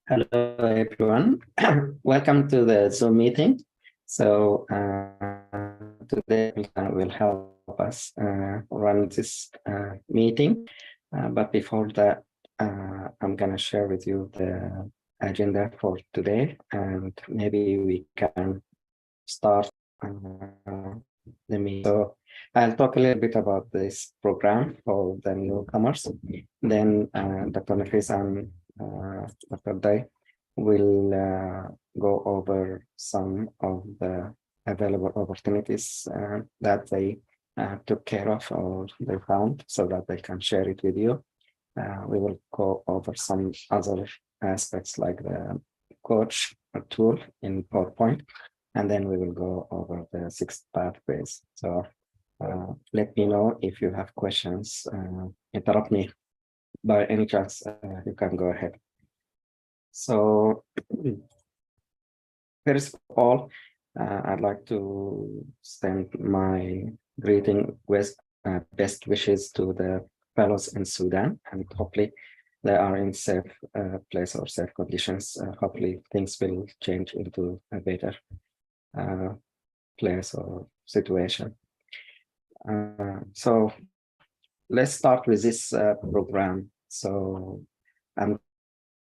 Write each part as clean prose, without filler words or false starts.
Hello, everyone. Welcome to the Zoom meeting. So today will help us run this meeting. But before that, I'm going to share with you the agenda for today, and maybe we can start the meeting. So I'll talk a little bit about this program for the newcomers. Then Dr. Nafis and Dr. Day will go over some of the available opportunities that they took care of or they found so that they can share it with you. We will go over some other aspects like the coach tool in PowerPoint, and then we will go over the 6 pathways. So let me know if you have questions. Interrupt me by any chance. You can go ahead. So first of all, I'd like to send my greeting with best wishes to the fellows in Sudan, and hopefully they are in safe place or safe conditions. Hopefully things will change into a better place or situation. So let's start with this program. So I'm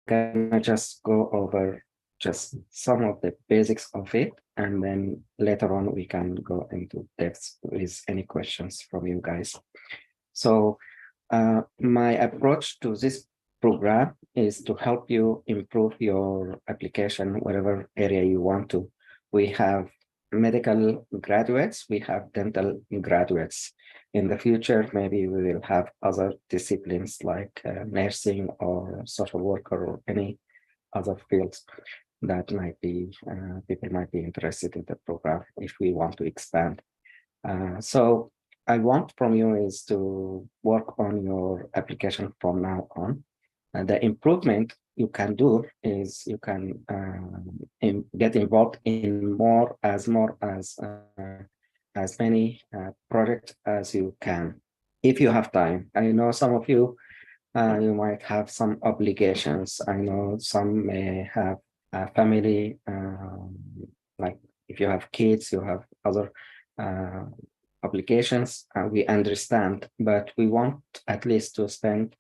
gonna just go over just some of the basics of it, and then later on we can go into depth with any questions from you guys. So my approach to this program is to help you improve your application, whatever area you want to. We have medical graduates, we have dental graduates. In the future, maybe we will have other disciplines like nursing or social worker or any other fields that might be, people might be interested in the program if we want to expand. So I want from you is to work on your application from now on. And the improvement you can do is you can get involved in more as many projects as you can, if you have time. I know some of you, you might have some obligations. I know some may have a family, like if you have kids, you have other obligations, we understand, but we want at least to spend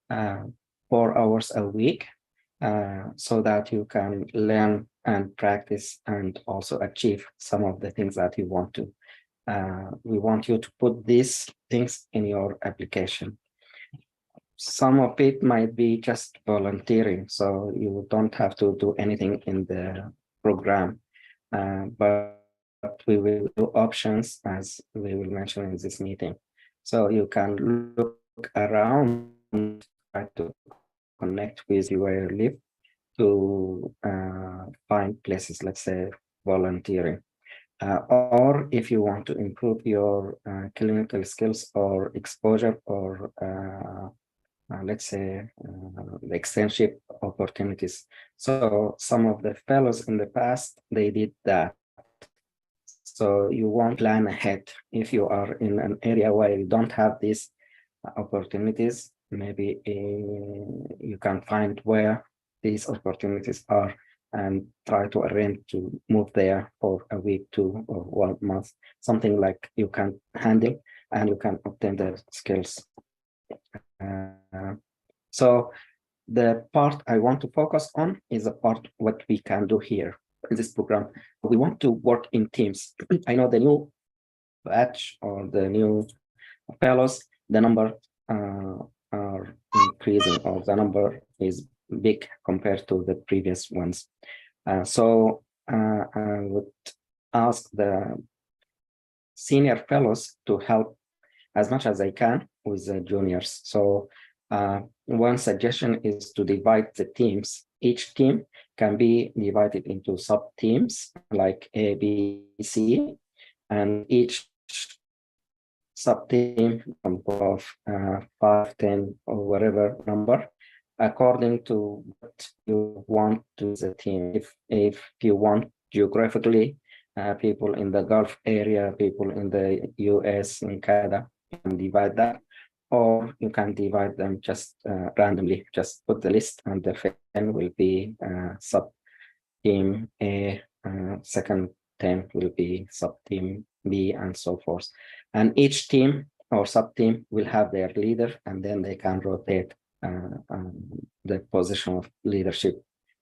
4 hours a week so that you can learn and practice and also achieve some of the things that you want to. We want you to put these things in your application. Some of it might be just volunteering, so you don't have to do anything in the program, but we will do options as we will mention in this meeting. So you can look around, try to connect with where you live to find places, let's say volunteering. Or if you want to improve your clinical skills or exposure or let's say the externship opportunities. So some of the fellows in the past, they did that. So you want to plan ahead. If you are in an area where you don't have these opportunities, maybe you can find where these opportunities are and try to arrange to move there for a week, 2 or 1 month, something like you can handle and you can obtain the skills. So the part I want to focus on is the part what we can do here in this program. We want to work in teams. I know the new batch or the new fellows, the number are increasing, or the number is big compared to the previous ones. So I would ask the senior fellows to help as much as they can with the juniors. So one suggestion is to divide the teams. Each team can be divided into sub-teams like A, B, C, and each sub-team of 5, 10, or whatever number, according to what you want to the team. If you want geographically, people in the Gulf area, people in the US, in Canada, you can divide that. or you can divide them just randomly. Just put the list, and the first 10 will be sub team A, second 10 will be sub team B, and so forth. And each team or sub team will have their leader, and then they can rotate the position of leadership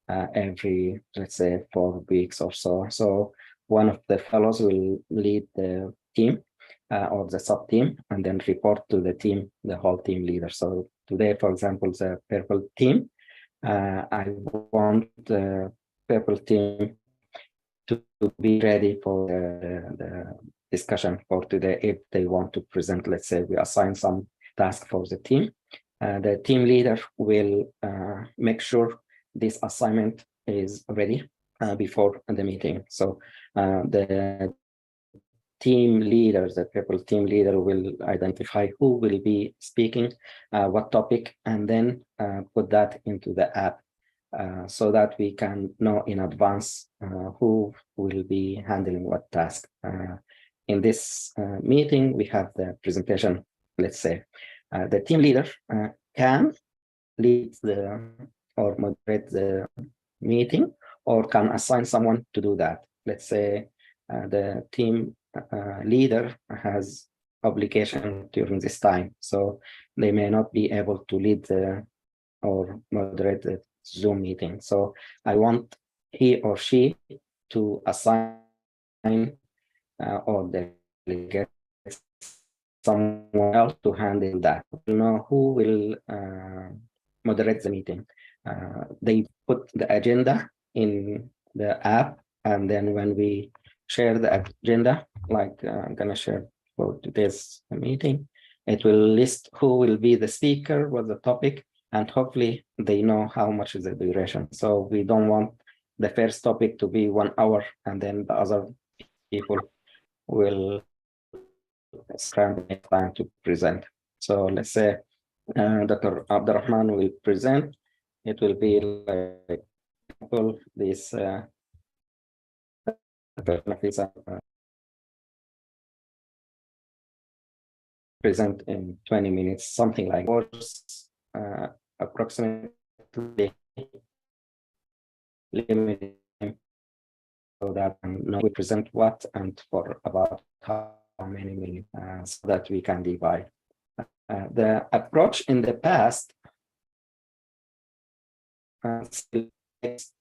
every, let's say, 4 weeks or so. So one of the fellows will lead the team or the sub team, and then report to the team, the whole team leader. So today, for example, the purple team, I want the purple team to be ready for the discussion for today. If they want to present, let's say we assign some task for the team leader will make sure this assignment is ready before the meeting. So the team leader, the purple team leader, will identify who will be speaking, what topic, and then put that into the app so that we can know in advance who will be handling what task. In this meeting, we have the presentation, let's say. The team leader can lead or moderate the meeting, or can assign someone to do that. Let's say the team leader has obligation during this time, so they may not be able to lead or moderate the Zoom meeting. So I want he or she to assign or delegate someone else to handle that. You know who will moderate the meeting. They put the agenda in the app, and then when we share the agenda, like I'm gonna share for today's meeting, it will list who will be the speaker, what the topic, and hopefully they know how much is the duration. So we don't want the first topic to be 1 hour, and then the other people will spend time to present. So let's say Dr. Abdurrahman will present. It will be like this present in 20 minutes, something like approximately limited so that we present what and for about how many minutes so that we can divide. The approach in the past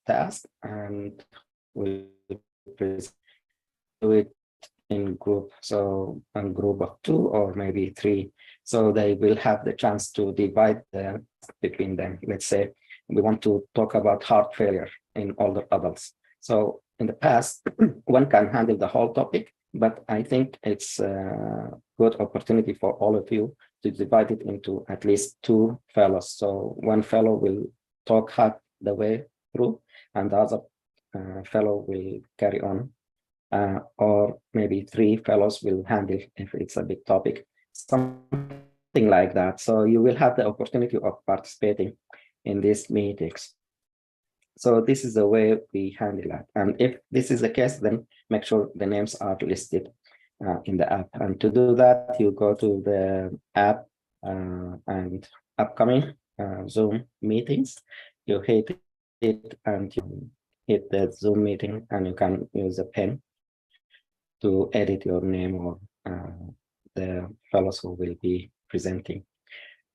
task, and we do it in group, so a group of 2 or maybe 3, so they will have the chance to divide between them. Let's say we want to talk about heart failure in older adults. So in the past, one can handle the whole topic, but I think it's a good opportunity for all of you to divide it into at least 2 fellows. So one fellow will talk half the way through, and the other fellow will carry on. Or maybe 3 fellows will handle if it's a big topic, something like that. So you will have the opportunity of participating in these meetings. So this is the way we handle that. And if this is the case, then make sure the names are listed in the app. And to do that, you go to the app and upcoming Zoom meetings. You hit it and you hit the Zoom meeting, and you can use a pen to edit your name or the fellows who will be presenting.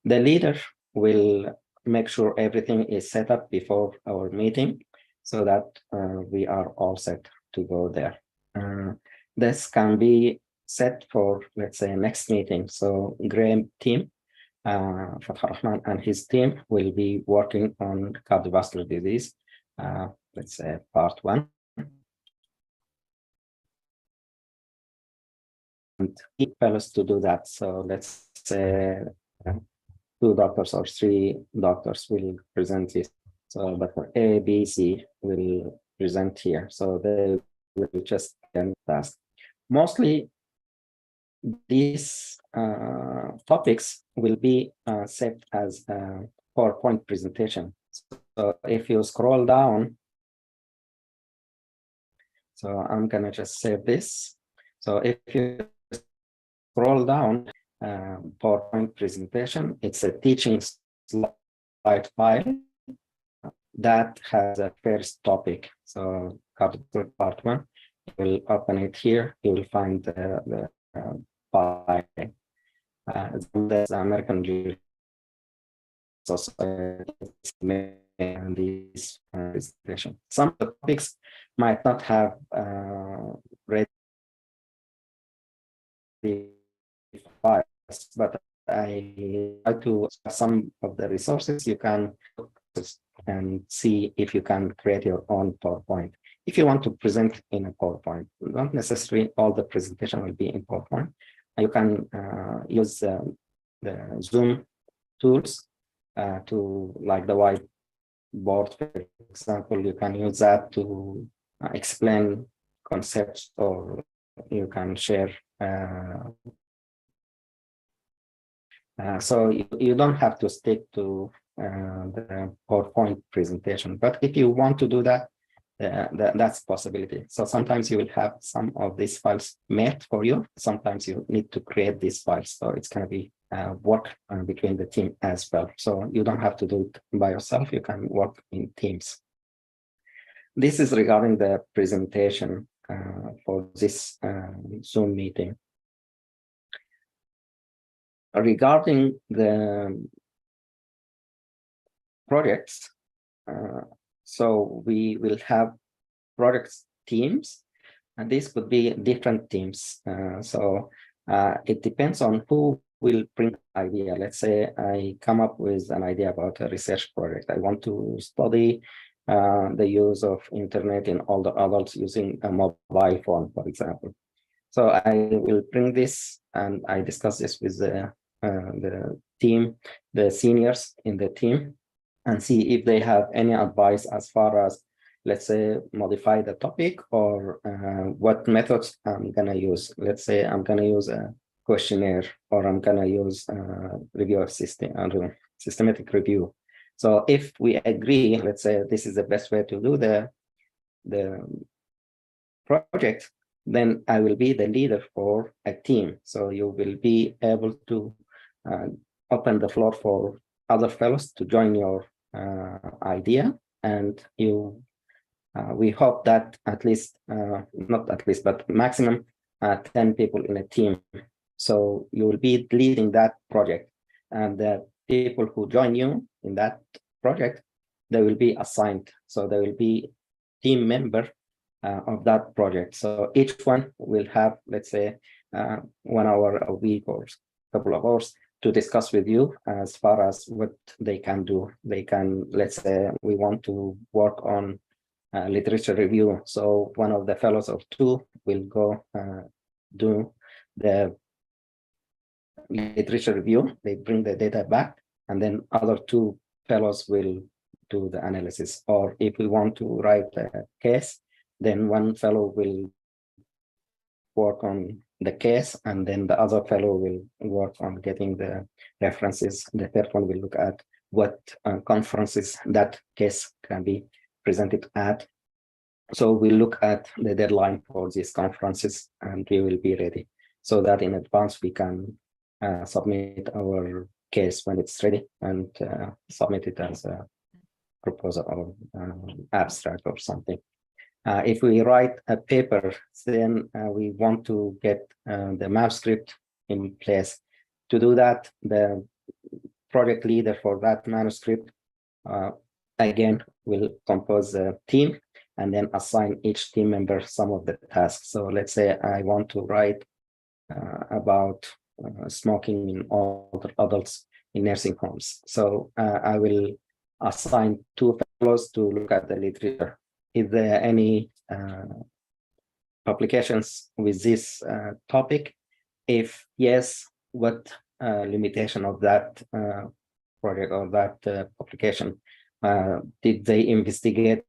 The leader will make sure everything is set up before our meeting so that we are all set to go there. This can be set for, let's say, next meeting. So Graham team, Fatah Rahman and his team will be working on cardiovascular disease, let's say part 1. And 3 fellows to do that. So let's say 2 doctors or 3 doctors will present this. So Dr. A, B, C will present here. So they will just end task. Mostly these topics will be saved as a PowerPoint presentation. So if you scroll down, so I'm gonna just save this. So if you scroll down, PowerPoint presentation. It's a teaching slide file that has a first topic. So part 1, you will open it here. You will find the file. There's American Society and this presentation. Some of the topics might not have ready files, but I try to some of the resources you can and see if you can create your own PowerPoint. If you want to present in a PowerPoint, not necessarily all the presentation will be in PowerPoint. You can use the Zoom tools to, like the whiteboard, for example. You can use that to explain concepts, or you can share. So you don't have to stick to the PowerPoint presentation, but if you want to do that, that's a possibility. So sometimes you will have some of these files made for you. Sometimes you need to create these files. So it's going to be work between the team as well. So you don't have to do it by yourself. You can work in teams. This is regarding the presentation for this Zoom meeting. Regarding the projects, so we will have projects teams, and this could be different teams. So it depends on who will bring the idea. Let's say I come up with an idea about a research project. I want to study the use of internet in older adults using a mobile phone, for example. So I will bring this and I discuss this with the team, the seniors in the team, and see if they have any advice as far as, let's say, modify the topic or what methods I'm going to use. Let's say I'm going to use a questionnaire, or I'm going to use review of systematic review. So if we agree, let's say this is the best way to do the project, then I will be the leader for a team. So you will be able to open the floor for other fellows to join your idea, and you we hope that at least not at least but maximum 10 people in a team. So you will be leading that project, and the people who join you in that project, they will be assigned. So they will be team member of that project. So each one will have, let's say, 1 hour a week or a couple of hours to discuss with you as far as what they can do. They can, let's say, we want to work on literature review. So one of the fellows or 2 will go do the literature review. They bring the data back, and then other 2 fellows will do the analysis. Or if we want to write a case, then 1 fellow will work on the case, and then the other fellow will work on getting the references. The 3rd one will look at what conferences that case can be presented at. So we look at the deadline for these conferences, and we will be ready so that in advance we can submit our case when it's ready, and submit it as a proposal or abstract or something. If we write a paper, then we want to get the manuscript in place. To do that, the project leader for that manuscript, again, will compose a team and then assign each team member some of the tasks. So let's say I want to write about smoking in older adults in nursing homes. So I will assign 2 fellows to look at the literature. Is there any publications with this topic? If yes, what limitation of that project or that publication? Did they investigate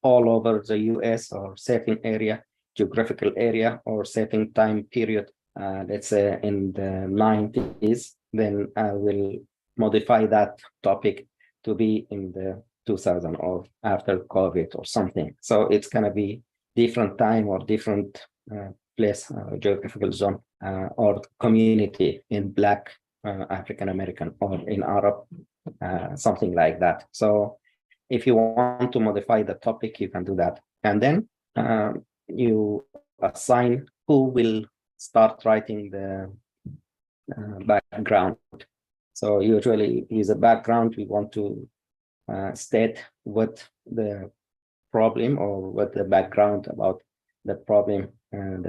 all over the US, or certain area, geographical area, or certain time period? Let's say in the 90s, then I will modify that topic to be in the 2000 or after COVID or something. So it's going to be different time or different place, geographical zone, or community in Black, African American, or in Arab, something like that. So if you want to modify the topic, you can do that. And then you assign who will start writing the background. So usually with a background, we want to state what the problem or what the background about the problem and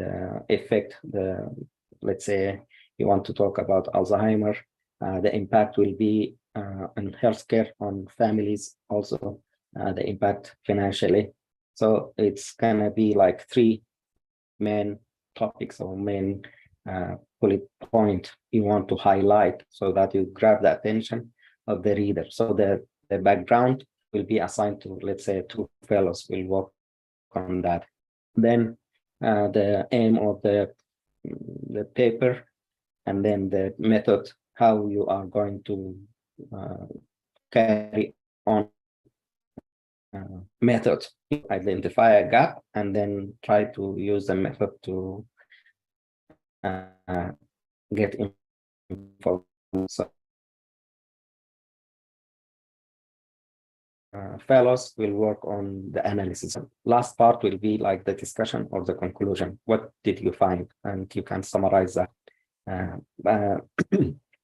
effect. Let's say you want to talk about Alzheimer, the impact will be on healthcare, on families, also the impact financially. So it's gonna be like 3 main topics or main bullet point you want to highlight so that you grab the attention of the reader. So the background will be assigned to, let's say, 2 fellows will work on that. Then the aim of the paper, and then the method, how you are going to carry on method. Identify a gap and then try to use the method to get information. So, fellows will work on the analysis. Last part will be like the discussion or the conclusion. What did you find? And you can summarize that.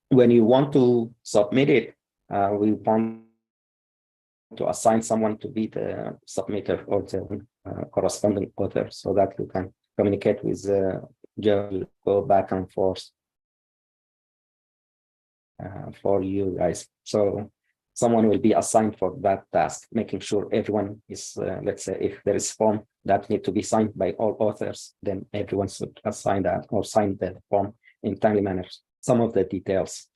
When you want to submit it, we want to assign someone to be the submitter or the corresponding author so that you can communicate with the journal, go back and forth for you guys. So someone will be assigned for that task, making sure everyone is, let's say, if there is form that need to be signed by all authors, then everyone should assign that or sign the form in timely manner. Some of the details.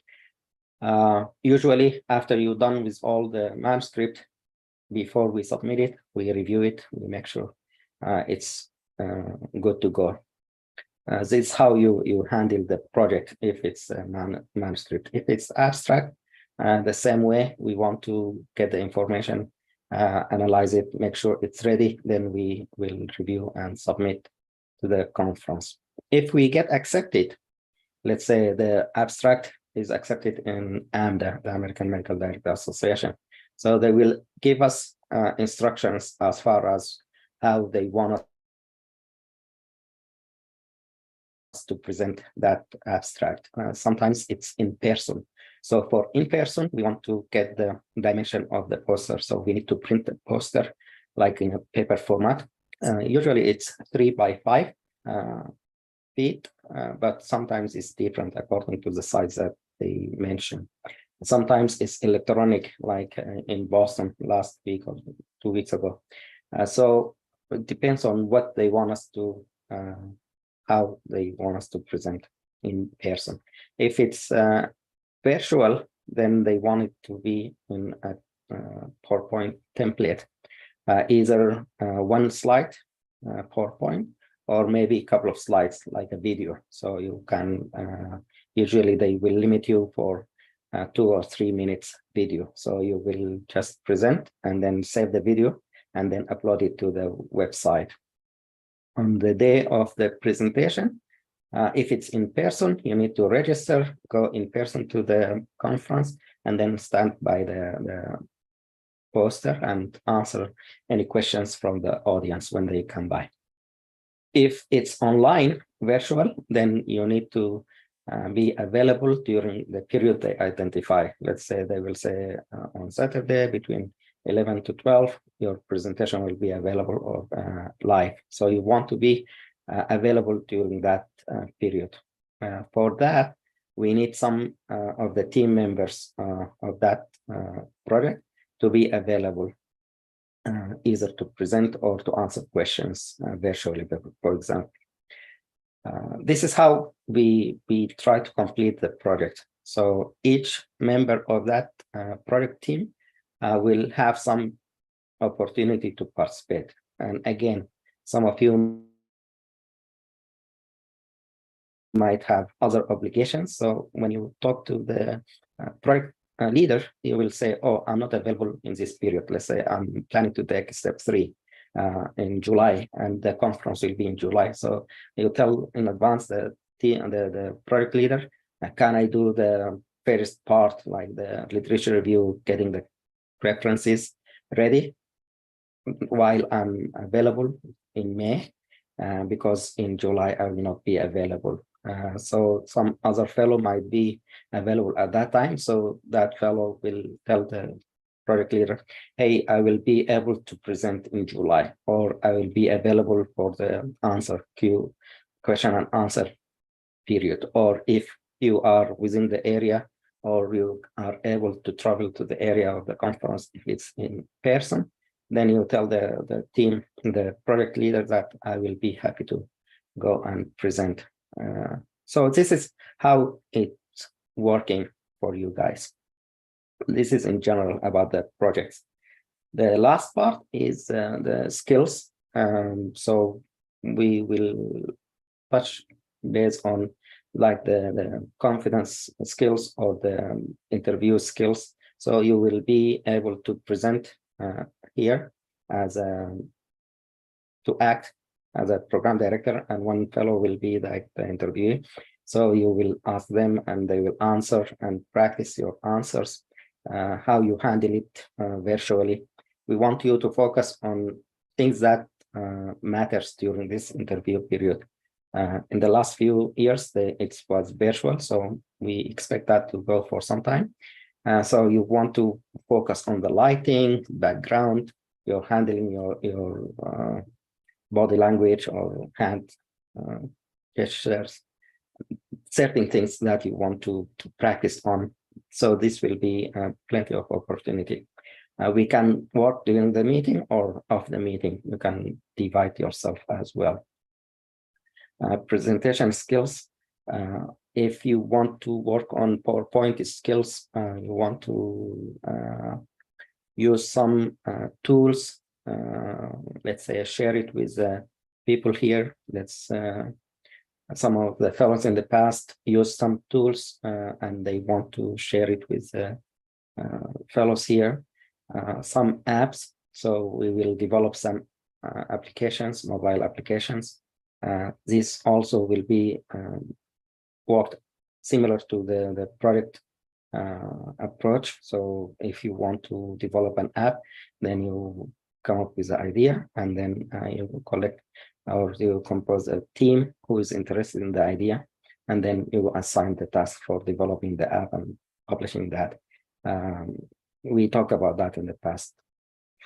Usually, after you're done with all the manuscript, before we submit it, we review it, we make sure it's good to go. This is how you handle the project if it's a manuscript. If it's abstract, the same way, we want to get the information, analyze it, make sure it's ready, then we will review and submit to the conference. If we get accepted, let's say the abstract is accepted in AMDA, the American Medical Director Association. So they will give us instructions as far as how they want us to present that abstract. Sometimes it's in person. So for in person, we want to get the dimension of the poster. So we need to print the poster like in a paper format. Usually it's 3 by 5 feet, but sometimes it's different according to the size that they mention. Sometimes it's electronic, like in Boston last week or 2 weeks ago. So it depends on what they want us to, how they want us to present in person. If it's virtual, then they want it to be in a PowerPoint template, either 1 slide PowerPoint, or maybe a couple of slides like a video. So you can, usually they will limit you for 2 or 3 minutes video. So you will just present and then save the video and then upload it to the website. On the day of the presentation, if it's in person, you need to register, go in person to the conference, and then stand by the poster and answer any questions from the audience when they come by. If it's online, virtual, then you need to be available during the period they identify. Let's say they will say on Saturday between 11 to 12, your presentation will be available or live. So you want to be available during that period. For that, we need some of the team members of that project to be available, either to present or to answer questions virtually, for example. This is how we try to complete the project. So each member of that project team will have some opportunity to participate. And again, some of you might have other obligations. So when you talk to the project leader, you will say, oh, I'm not available in this period. Let's say I'm planning to take step 3. in July, and the conference will be in July. So you tell in advance the project leader, can I do the first part, like the literature review, getting the references ready while I'm available in May, because in July I will not be available. So some other fellow might be available at that time. So that fellow will tell the project leader, hey, I will be able to present in July, or I will be available for the question and answer period. Or if you are within the area, or you are able to travel to the area of the conference, if it's in person, then you tell the team, the project leader, that I will be happy to go and present. So this is how it's working for you guys. This is in general about the projects. The last part is the skills. So we will touch based on like the confidence skills or the interview skills. So you will be able to present here as to act as a program director, and one fellow will be like the interviewee. So you will ask them and they will answer and practice your answers, how you handle it virtually. We want you to focus on things that matters during this interview period. In the last few years, it was virtual, so we expect that to go for some time. So you want to focus on the lighting, background, you're handling your body language or hand gestures, certain things that you want to practice on. So this will be plenty of opportunity. We can work during the meeting or off the meeting. You can divide yourself as well. Presentation skills. If you want to work on PowerPoint skills, you want to use some tools, let's say share it with people here. Let's some of the fellows in the past use some tools and they want to share it with fellows here. Some apps, so we will develop some applications, mobile applications. This also will be worked similar to the project approach. So if you want to develop an app, then you come up with the idea, and then you collect or you compose a team who is interested in the idea, and then you assign the task for developing the app and publishing that. We talked about that in the past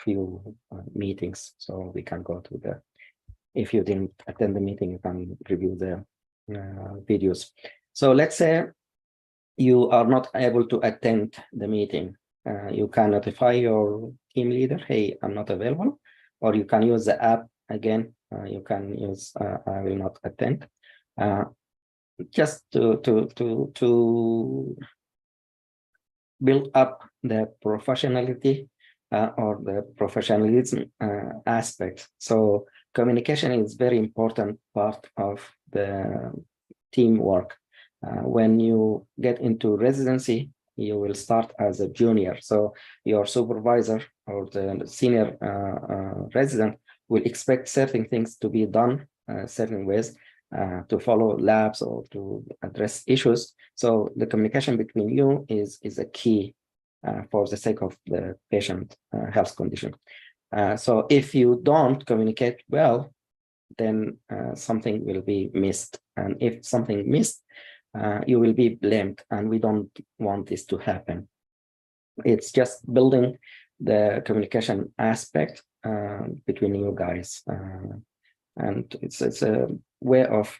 few meetings, so we can go to the, if you didn't attend the meeting, you can review the videos. So let's say you are not able to attend the meeting. You can notify your team leader, hey, I'm not available, or you can use the app again. You can use I will not attend. Just to build up the professionality or the professionalism aspect. So communication is very important part of the teamwork. When you get into residency, you will start as a junior. So your supervisor or the senior resident will expect certain things to be done certain ways to follow labs or to address issues. So the communication between you is a key for the sake of the patient health condition. So if you don't communicate well, then something will be missed. And if something missed, you will be blamed, and we don't want this to happen. It's just building the communication aspect between you guys. And it's a way of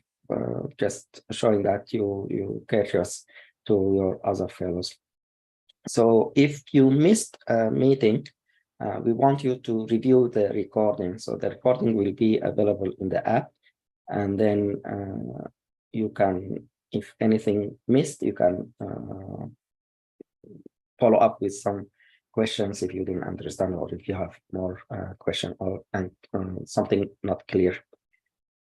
just showing that you courteous to your other fellows. So if you missed a meeting, we want you to review the recording. So the recording will be available in the app, and then you can, if anything missed, you can follow up with some questions if you didn't understand, or if you have more question or something not clear.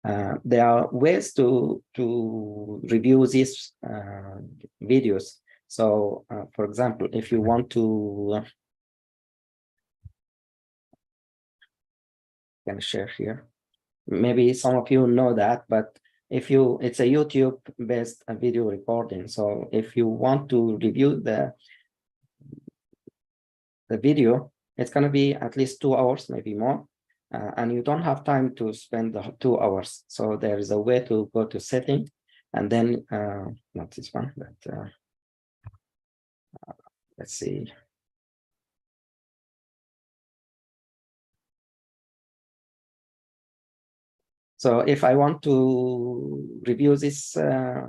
There are ways to review these videos. So, for example, if you want to can share here. Maybe some of you know that, but it's a YouTube-based video recording. So if you want to review the video, it's going to be at least 2 hours, maybe more. And you don't have time to spend the 2 hours. So there is a way to go to setting, and then not this one, but let's see. So if I want to review this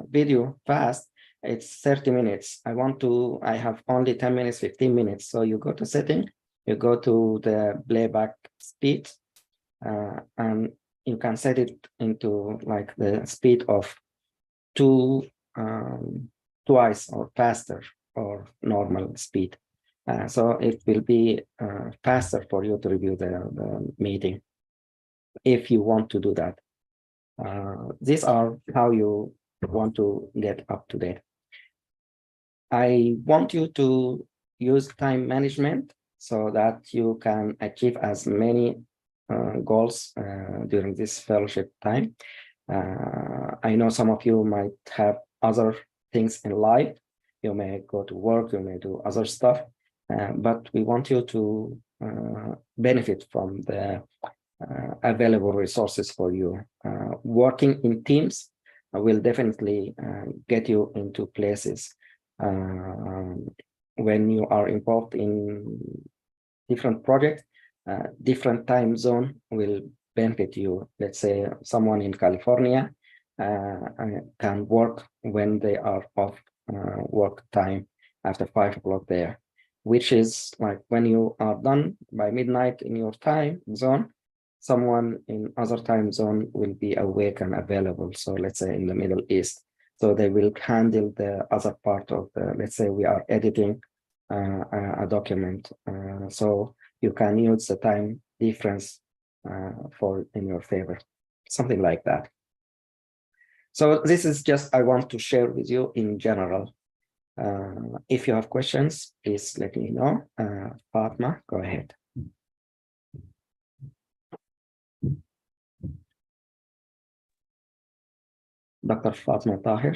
video fast, it's 30 minutes. I have only 10 minutes, 15 minutes. So you go to setting, you go to the playback speed, and you can set it into like the speed of twice or faster or normal speed. So it will be faster for you to review the meeting if you want to do that. These are how you want to get up to date. I want you to use time management so that you can achieve as many goals during this fellowship time. I know some of you might have other things in life. You may go to work, you may do other stuff, but we want you to benefit from the available resources for you. Working in teams will definitely get you into places. When you are involved in different projects, different time zone will benefit you. Let's say someone in California can work when they are off work time after 5 o'clock there, which is like when you are done by midnight in your time zone, someone in other time zone will be awake and available. So let's say in the Middle East. So they will handle the other part of the, let's say we are editing a document. So you can use the time difference in your favor, something like that. So this is just, I want to share with you in general. If you have questions, please let me know. Fatma, go ahead. Dr. Fatma Tahir.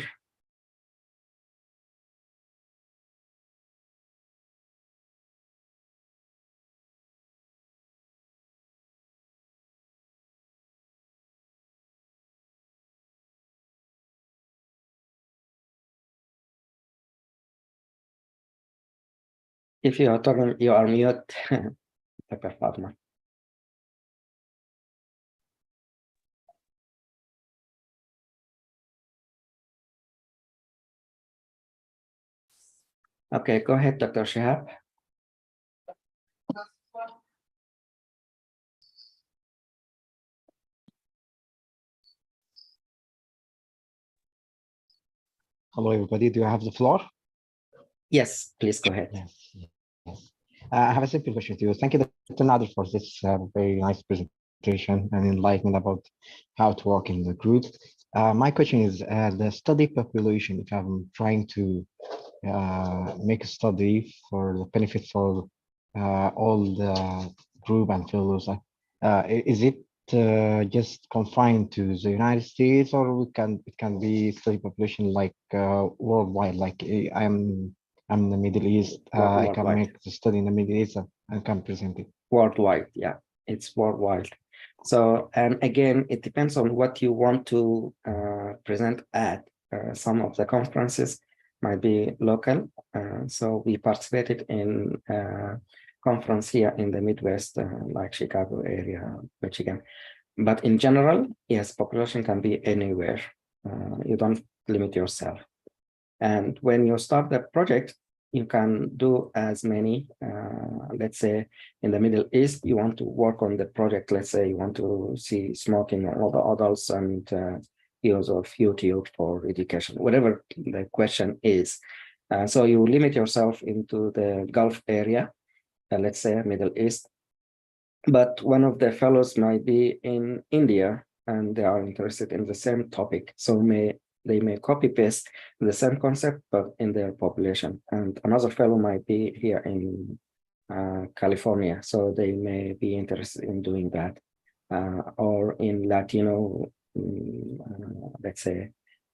If you are talking, you are mute, Dr. Fatma. Okay, go ahead, Dr. Shihab. Hello, everybody. Do you have the floor? Yes, please go ahead. Yes. I have a simple question to you. Thank you, Dr. Nader, for this very nice presentation and enlightenment about how to work in the group. My question is the study population. If I'm trying to make a study for the benefit for all the group and fellows, is it just confined to the United States, or it can be study population like worldwide? Like I'm in the Middle East. I can make the study in the Middle East and can present it. Worldwide, yeah, it's worldwide. So, and again, it depends on what you want to present at. Some of the conferences might be local. So we participated in conference here in the Midwest, like Chicago area, Michigan. But in general, yes, population can be anywhere. You don't limit yourself. And when you start the project, you can do as many, let's say in the Middle East, you want to work on the project. Let's say you want to see smoking on all the adults and use of YouTube for education, whatever the question is. So you limit yourself into the Gulf area, let's say Middle East. But one of the fellows might be in India and they are interested in the same topic. So they may copy paste the same concept, but in their population. And another fellow might be here in California. So they may be interested in doing that. or in Latino, let's say,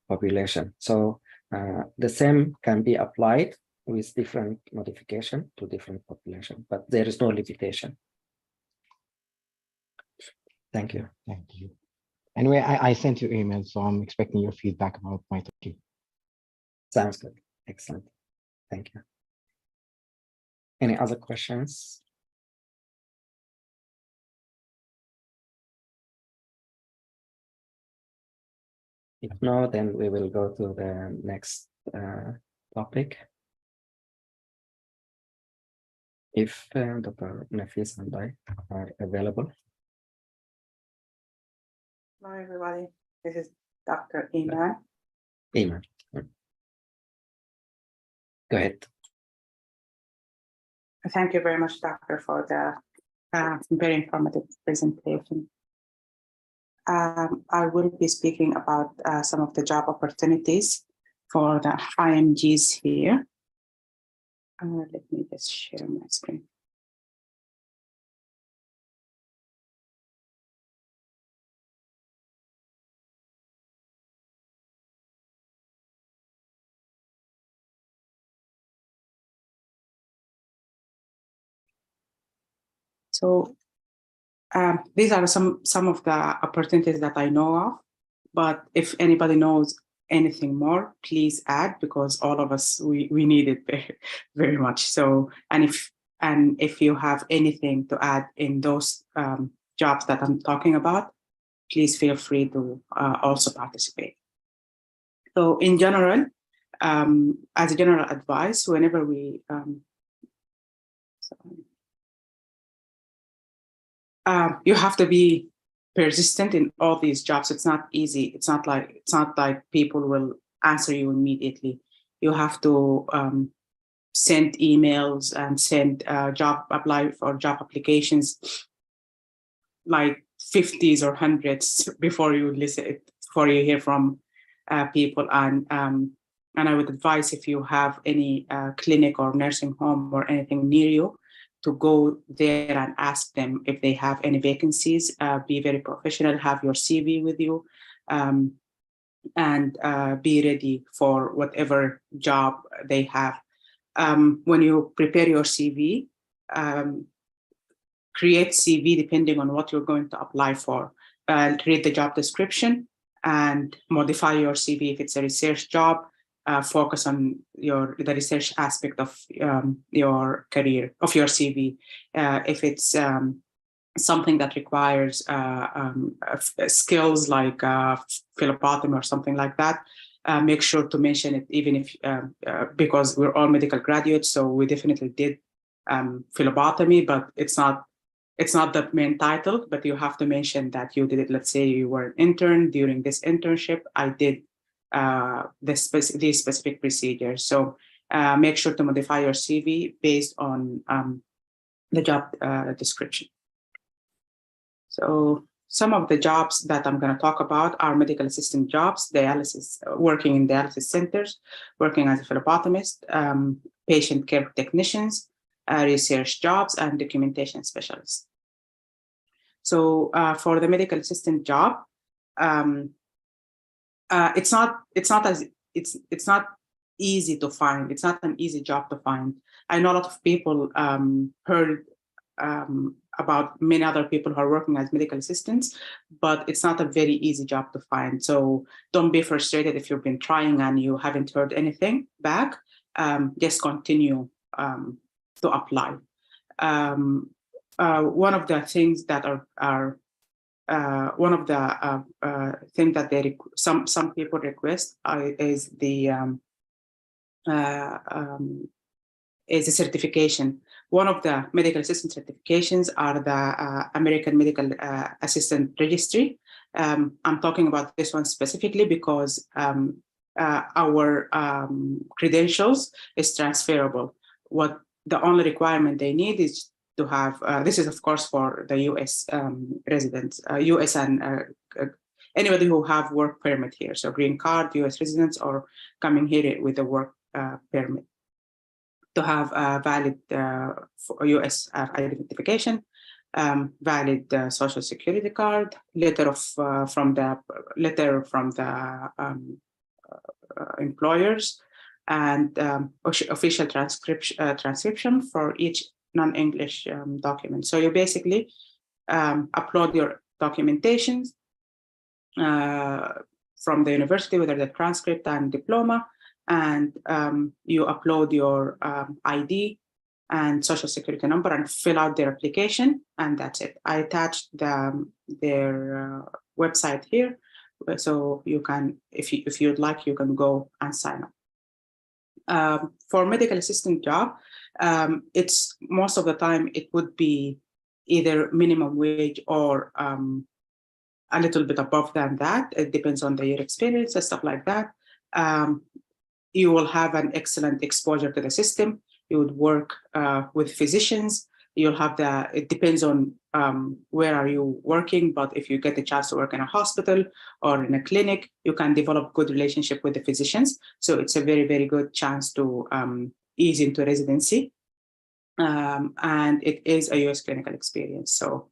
population. So the same can be applied with different modification to different population, but there is no limitation. Thank you. Thank you. Anyway, I sent you email, so I'm expecting your feedback about my talk. Sounds good. Excellent. Thank you. Any other questions? If no, then we will go to the next topic. If Dr. Nafis and I are available. Hello, everybody. This is Dr. Iman. Iman. Go ahead. Thank you very much, Doctor, for the very informative presentation. I will be speaking about some of the job opportunities for the IMGs here. Let me just share my screen. So these are some of the opportunities that I know of, but if anybody knows anything more, please add, because all of us, we need it very, very much. So, and if you have anything to add in those jobs that I'm talking about, please feel free to also participate. So in general, as a general advice, whenever we you have to be persistent in all these jobs. It's not easy. It's not like people will answer you immediately. You have to send emails and send apply for job applications, like 50s or 100s before you hear from people. And I would advise, if you have any clinic or nursing home or anything near you, to go there and ask them if they have any vacancies. Be very professional, have your CV with you, and be ready for whatever job they have. When you prepare your CV, create CV depending on what you're going to apply for. Read the job description and modify your CV if it's a research job. Focus on the research aspect of your career, of your CV. If it's something that requires skills like phlebotomy or something like that, make sure to mention it, even if because we're all medical graduates, so we definitely did phlebotomy, but it's not the main title. But you have to mention that you did it. Let's say you were an intern. During this internship, I did these specific procedures. So make sure to modify your CV based on the job description. So some of the jobs that I'm going to talk about are medical assistant jobs, working in dialysis centers, working as a phlebotomist, patient care technicians, research jobs, and documentation specialists. So for the medical assistant job, it's not easy to find. It's not an easy job to find. I know a lot of people heard about many other people who are working as medical assistants, but it's not a very easy job to find. So don't be frustrated if you've been trying and you haven't heard anything back. Just continue to apply. One of the things that thing that some people request is the certification. One of the medical assistant certifications are the American Medical Assistant Registry. I'm talking about this one specifically because our credentials is transferable. What the only requirement they need is to have, this is of course for the US residents, US and anybody who have work permit here. So green card, US residents, or coming here with a work permit, to have a valid US identification. valid social security card, letter from the employers, and official transcription for each non-English document. So you basically upload your documentations from the university, whether the transcript and diploma, and you upload your ID and social security number and fill out their application, and that's it. I attached their website here, so you can, if you'd like, you can go and sign up. For medical assistant job, it's most of the time it would be either minimum wage or a little bit above than that. It depends on your experience and stuff like that. You will have an excellent exposure to the system. You would work with physicians. You'll have it depends on where are you working, but if you get the chance to work in a hospital or in a clinic, you can develop good relationship with the physicians. So it's a very, very good chance to ease into residency. And it is a US clinical experience. So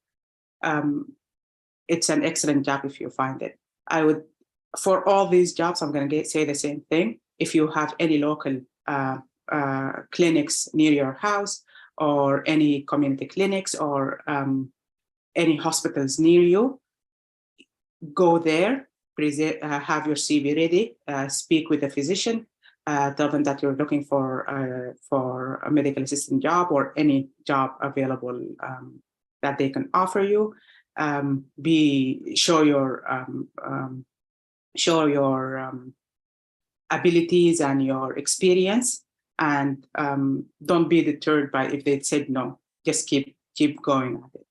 it's an excellent job if you find it. I would, for all these jobs, I'm going to say the same thing. If you have any local clinics near your house, or any community clinics, or any hospitals near you, go there, have your CV ready, speak with a physician, tell them that you're looking for a medical assistant job or any job available that they can offer you. Show your abilities and your experience, and don't be deterred by if they said no. Just keep going at it.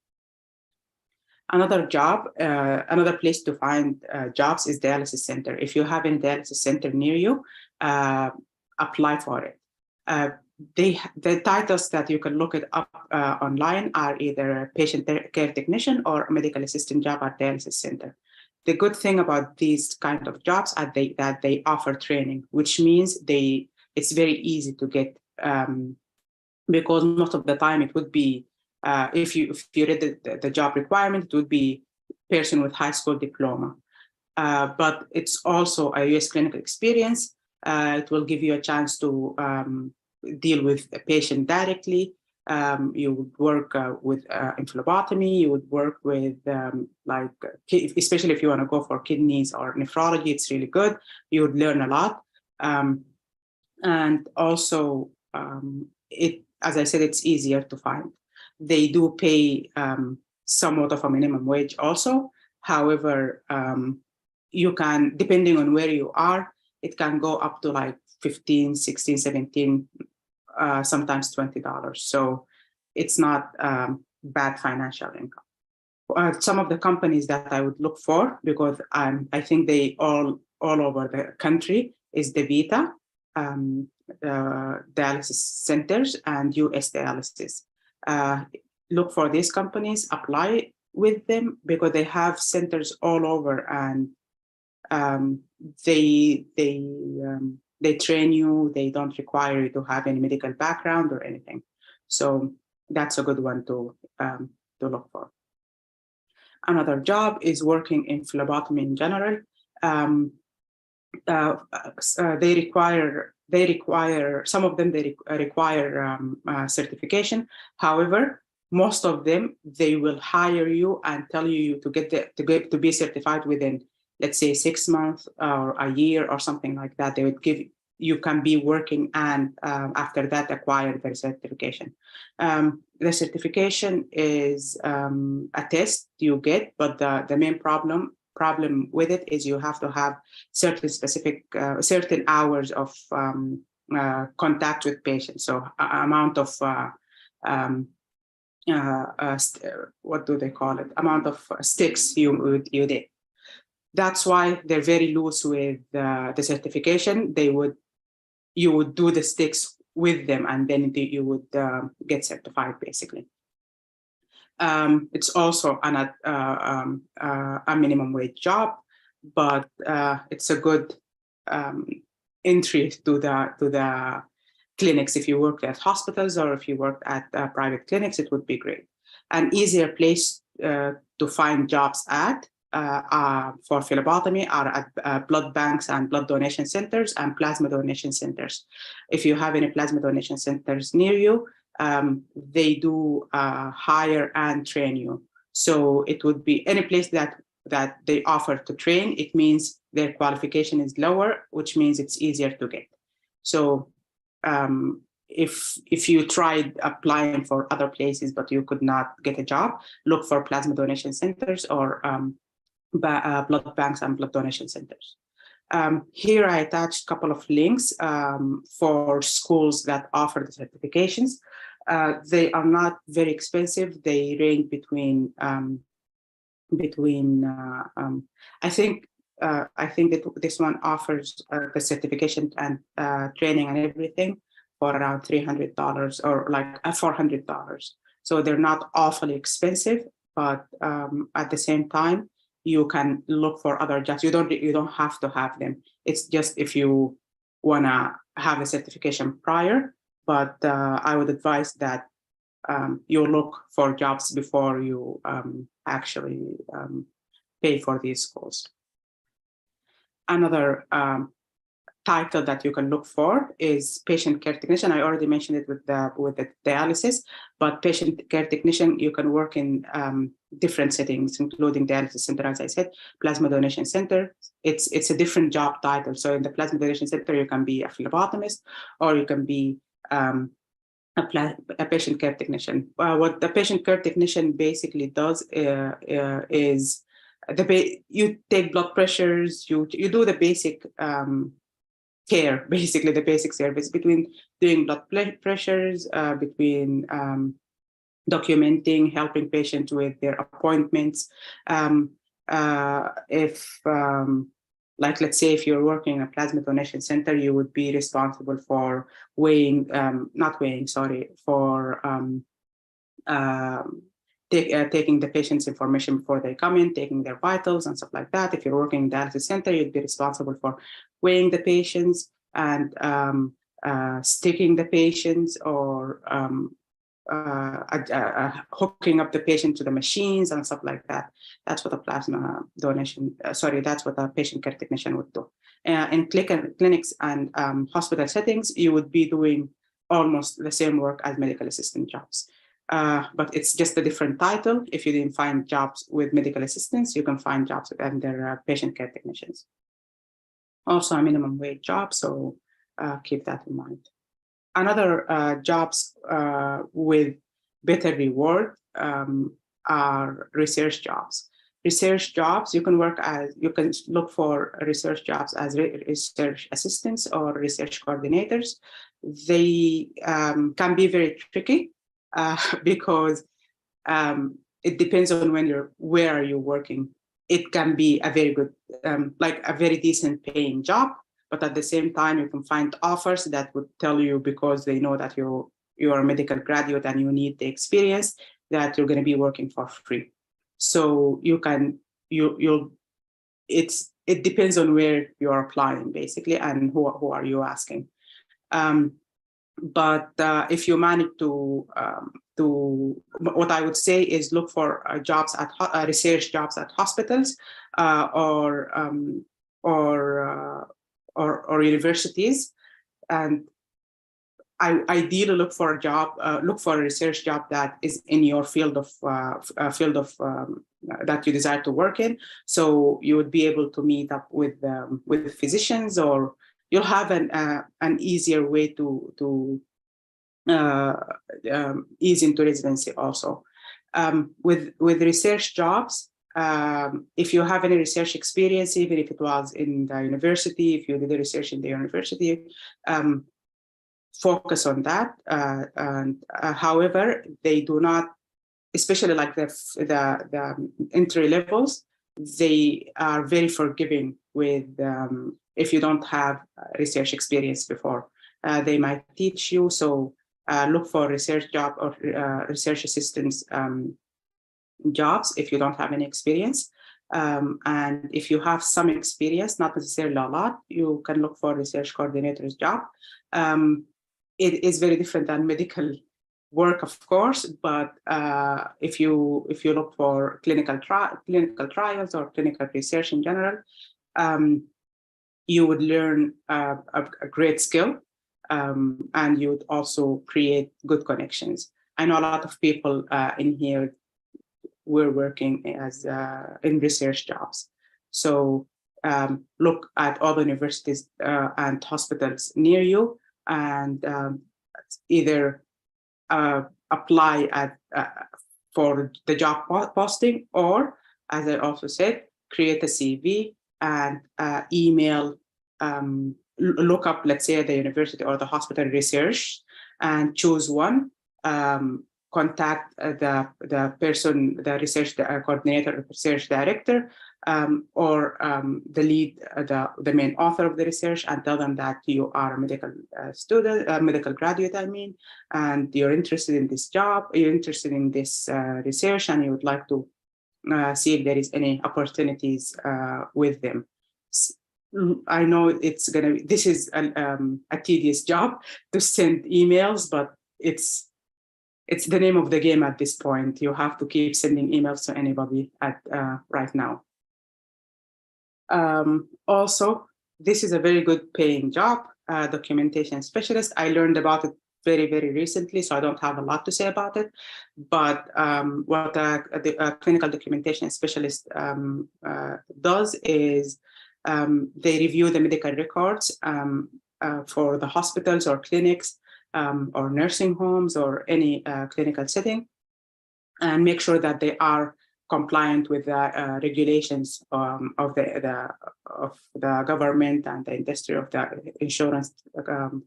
Another job, another place to find jobs is dialysis center. If you have a dialysis center near you, apply for it. The titles that you can look it up online are either a patient care technician or a medical assistant job at dialysis center. The good thing about these kind of jobs are that they offer training, which means it's very easy to get, because most of the time it would be, if you read the job requirement, it would be person with high school diploma. But it's also a US clinical experience. It will give you a chance to deal with a patient directly. You would work with in phlebotomy. You would work with especially if you want to go for kidneys or nephrology, it's really good. You would learn a lot. And also, as I said, it's easier to find. They do pay somewhat of a minimum wage also. However, you can, depending on where you are, it can go up to like 15, 16, 17, sometimes $20. So it's not bad financial income. Some of the companies that I would look for, because I think they all over the country, is DaVita, dialysis centers, and US Dialysis. Look for these companies, apply with them, because they have centers all over, and they train you. They don't require you to have any medical background or anything. So that's a good one to look for. Another job is working in phlebotomy in general. They require some of them. They require certification. However, most of them, they will hire you and tell you to be certified within, let's say, 6 months or a year or something like that. They would give you can be working, and after that acquire the certification. The certification is a test you get, but the main problem with it is you have to have certain hours of contact with patients. So amount of what do they call it? Amount of sticks you did. That's why they're very loose with the certification. You would do the sticks with them, and then you would get certified, basically. It's also a minimum wage job, but it's a good entry to the clinics. If you work at hospitals or if you work at private clinics, it would be great. An easier place to find jobs at for phlebotomy are at blood banks and blood donation centers and plasma donation centers. If you have any plasma donation centers near you, they do hire and train you. So it would be any place that they offer to train. It means their qualification is lower, which means it's easier to get. So if you tried applying for other places but you could not get a job, look for plasma donation centers or blood banks and blood donation centers. Here I attached a couple of links for schools that offer the certifications. They are not very expensive. They range between I think that this one offers the certification and training and everything for around $300 or like $400. So they're not awfully expensive, but at the same time, you can look for other jobs. You don't have to have them. It's just if you wanna have a certification prior. But I would advise that you look for jobs before you actually pay for these schools. Another title that you can look for is patient care technician. I already mentioned it with the dialysis, but patient care technician, you can work in different settings, including dialysis center, as I said, plasma donation center. It's a different job title. So in the plasma donation center, you can be a phlebotomist, or you can be a patient care technician. What the patient care technician basically does is you take blood pressures, you do the basic care, basically the basic service between doing blood pressures, between documenting, helping patients with their appointments. Like let's say if you're working in a plasma donation center, you would be responsible for taking the patient's information before they come in, taking their vitals and stuff like that. If you're working in dialysis center, you'd be responsible for weighing the patients and sticking the patients or hooking up the patient to the machines and stuff like that. That's what a plasma donation, that's what a patient care technician would do. In clinics and hospital settings, you would be doing almost the same work as medical assistant jobs. But it's just a different title. If you didn't find jobs with medical assistants, you can find jobs under patient care technicians. Also a minimum wage job, so keep that in mind. Another jobs with better reward are research jobs. Research jobs, you can look for research jobs as research assistants or research coordinators. They can be very tricky because it depends on where are you working. It can be a very good, like a very decent paying job, but at the same time, you can find offers that would tell you, because they know that you are a medical graduate and you need the experience, that you're going to be working for free. So it depends on where you're applying basically and who are you asking. But if you manage to what I would say is look for jobs at research jobs at hospitals or universities, and I ideally look for a research job that is in your field of that you desire to work in. So you would be able to meet up with physicians, or you'll have an easier way to ease into residency also. With research jobs, if you have any research experience, even if it was in the university, if you did the research in the university, focus on that. However, they do not, especially like the entry levels, they are very forgiving with if you don't have research experience before. They might teach you, so look for research job or research assistants jobs if you don't have any experience. And if you have some experience, not necessarily a lot, you can look for research coordinator's job. It is very different than medical work, of course, but if you look for clinical trials or clinical research in general, you would learn a great skill, and you would also create good connections. I know a lot of people in here were working as in research jobs. So look at all the universities and hospitals near you, and either apply at for the job posting, or, as I also said, create a CV and email, look up, let's say, the university or the hospital research, and choose one. Contact the person, the research coordinator, research director, or the lead, the main author of the research, and tell them that you are a medical student, medical graduate, I mean, and you're interested in this job, you're interested in this research, and you would like to see if there is any opportunities with them. I know this is a tedious job to send emails, but it's the name of the game at this point. You have to keep sending emails to anybody right now. Also, this is a very good paying job, documentation specialist. I learned about it very, very recently, so I don't have a lot to say about it. But what a clinical documentation specialist does is they review the medical records for the hospitals or clinics, or nursing homes or any clinical setting, and make sure that they are compliant with the regulations of the government and the industry, of the insurance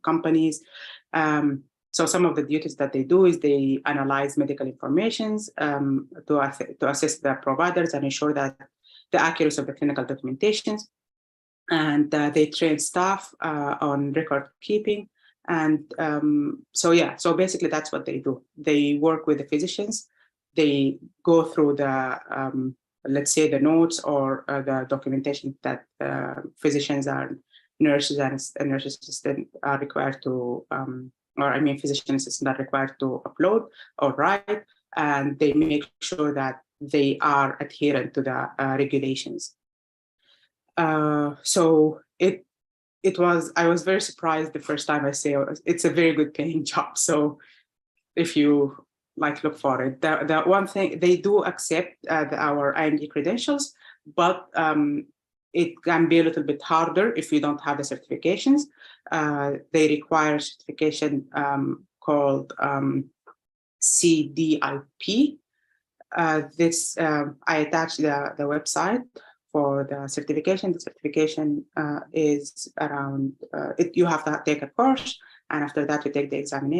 companies. So some of the duties that they do is they analyze medical informations to assess the providers and ensure that the accuracy of the clinical documentations. And they train staff on record keeping. And so basically that's what they do. They work with the physicians. They go through the, let's say, the notes or the documentation that physicians and nurses and nurse assistants are required to, physician assistants are required to upload or write, and they make sure that they are adherent to the regulations. So I was very surprised the first time I say it's a very good paying job. So if you look for it, the one thing, they do accept our IMD credentials, but it can be a little bit harder if you don't have the certifications. They require certification called CDIP. I attached the website for the certification. The certification is around, you have to take a course, and after that you take the exam,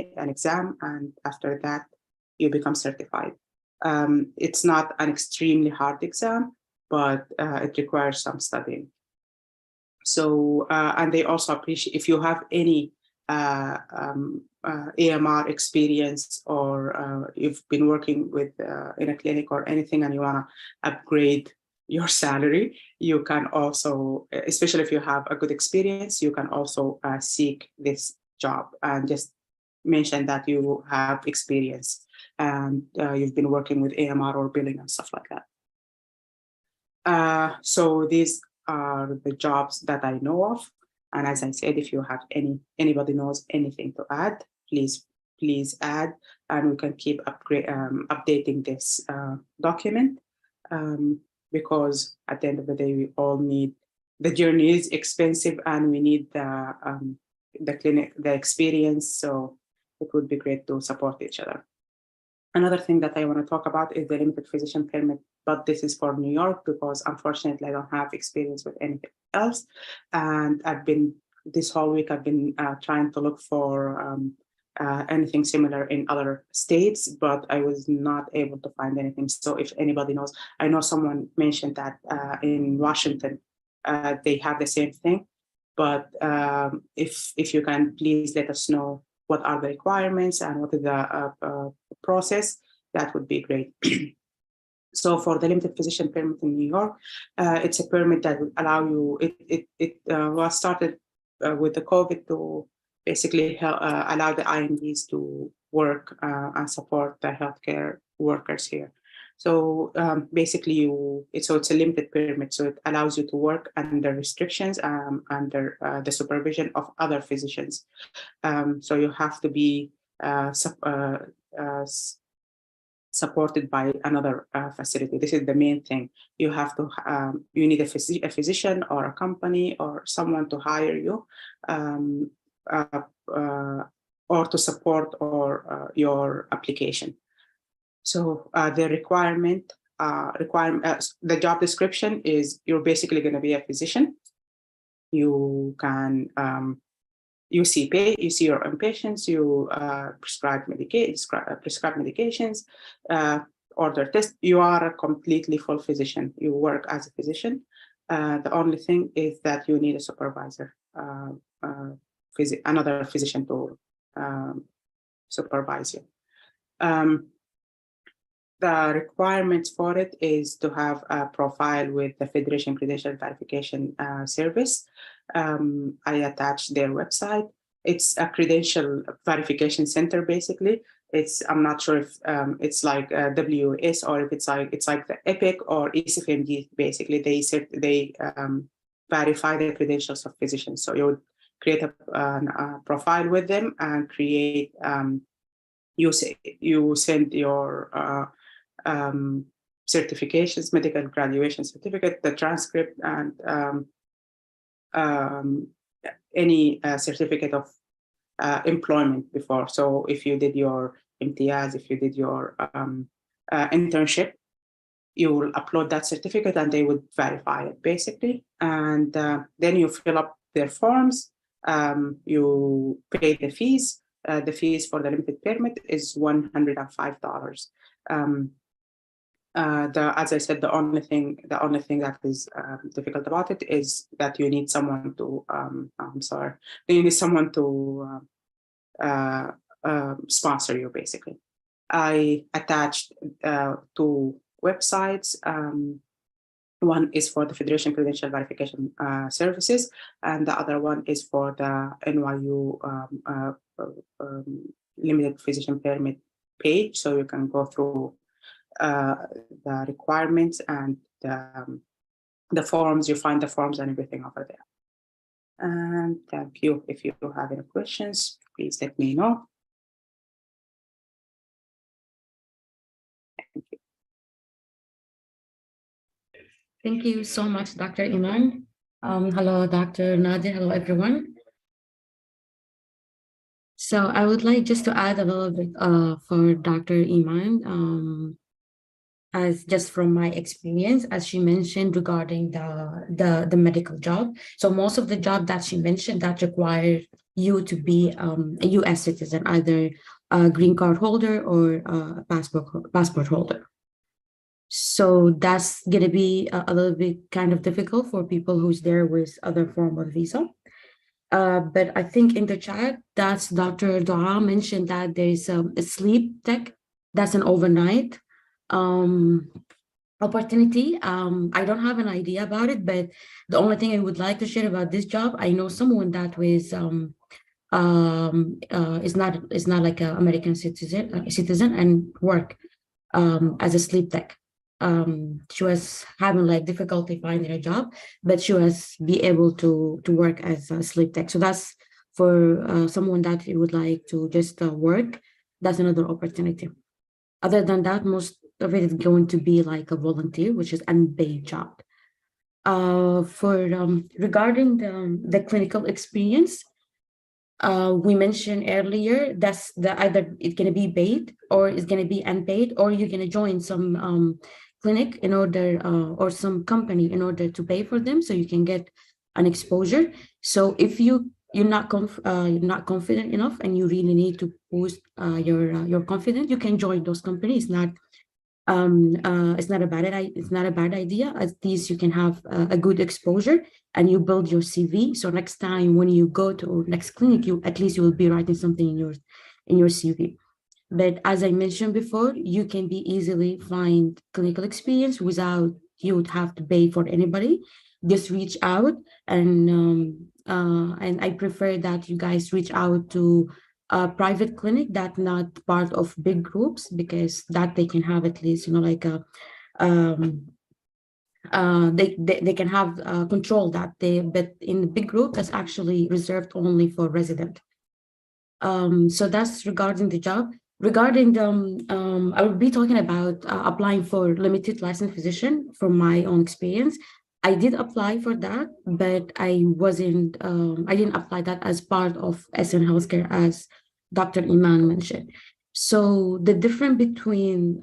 and after that you become certified. It's not an extremely hard exam, but it requires some studying. So, and they also appreciate if you have any AMR experience, or you've been working with in a clinic or anything, and you want to upgrade your salary, you can also, especially if you have a good experience, you can also seek this job and just mention that you have experience and you've been working with AMR or billing and stuff like that. So these are the jobs that I know of. And as I said, if you have anybody knows anything to add, please add, and we can keep updating this document. Because at the end of the day, we all need, the journey is expensive, and we need the clinic, the experience. So it would be great to support each other. Another thing that I want to talk about is the limited physician permit, but this is for New York, because unfortunately I don't have experience with anything else. And this whole week I've been trying to look for anything similar in other states, but I was not able to find anything. So if anybody knows, I know someone mentioned that in Washington, they have the same thing, but if you can please let us know what are the requirements and what is the process, that would be great. So for the limited physician permit in New York, it's a permit that will allow you, it was started with the COVID to basically allow the IMDs to work and support the healthcare workers here. So basically, it's a limited permit, so it allows you to work under restrictions under the supervision of other physicians. So you have to be supported by another facility. This is the main thing. You have to, you need a physician or a company or someone to hire you or to support your application. So the the job description is you're basically going to be a physician. You can you see your own patients, you prescribe medications, order tests. You are a completely full physician. You work as a physician. The only thing is that you need a supervisor, another physician to supervise you. The requirements for it is to have a profile with the Federation Credential Verification Service. I attached their website. It's a credential verification center, basically. I'm not sure if it's like WS or if it's like the EPIC or ECFMD. Basically, they verify the credentials of physicians. So you would create a profile with them and create. You send your certifications, medical graduation certificate, the transcript, and any certificate of employment before. So if you did your imtiaz, if you did your internship, you will upload that certificate and they would verify it, basically. And then you fill up their forms, you pay the fees. The fees for the limited permit is $105. As I said, the only thing that is difficult about it is that you need someone to sponsor you, basically. I attached two websites. One is for the Federation Credential Verification Services, and the other one is for the NYU Limited Physician Permit page, so you can go through the requirements and the forms. You find the forms and everything over there. And thank you. If you have any questions, please let me know. Thank you. Thank you so much, Dr. Iman. Hello, Dr. Nadir. Hello, everyone. So I would like just to add a little bit for Dr. Iman, as just from my experience, as she mentioned regarding the medical job. So most of the job that she mentioned that require you to be a U.S. citizen, either a green card holder or a passport holder. So that's going to be a little bit kind of difficult for people who's there with other form of visa. But I think in the chat, that's Dr. Dua mentioned that there's a sleep tech. That's an overnight opportunity. I don't have an idea about it, but the only thing I would like to share about this job, I know someone that was is not like an American citizen and work as a sleep tech. She was having like difficulty finding a job, but she was be able to work as a sleep tech. So that's for someone that would like to just work. That's another opportunity. Other than that, most of it is going to be like a volunteer, which is unpaid job. Regarding the clinical experience, we mentioned earlier that's either it's going to be paid or it's going to be unpaid, or you're going to join some clinic in order or some company in order to pay for them so you can get an exposure. So if you're not confident enough and you really need to boost your confidence, you can join those companies. It's not a bad idea. At least you can have a good exposure and you build your CV. So next time when you go to next clinic, you will be writing something in your CV. But as I mentioned before, you can be easily find clinical experience without you would have to pay for anybody. Just reach out, and I prefer that you guys reach out to private clinic that not part of big groups, because that they can have at least, like a they can have control that but in the big group that's actually reserved only for resident. So that's regarding the job. Regarding the I will be talking about applying for limited licensed physician from my own experience. I did apply for that, but I didn't apply that as part of SN Healthcare, as Dr. Iman mentioned. So the difference between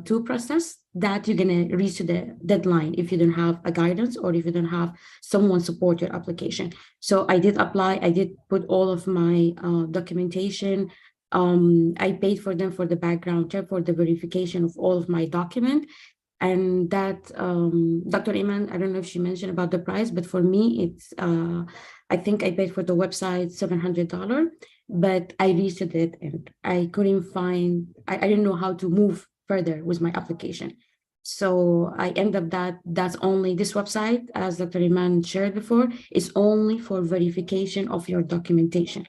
two process, that you're going to reach the deadline if you don't have a guidance or if you don't have someone support your application. So I did apply, I did put all of my documentation. I paid for them for the background check, for the verification of all of my document. And that Dr. Iman, I don't know if she mentioned about the price, but for me, it's I think I paid for the website $700, but I reached it and I couldn't find, I didn't know how to move further with my application. So I end up that's only this website, as Dr. Iman shared before, is only for verification of your documentation.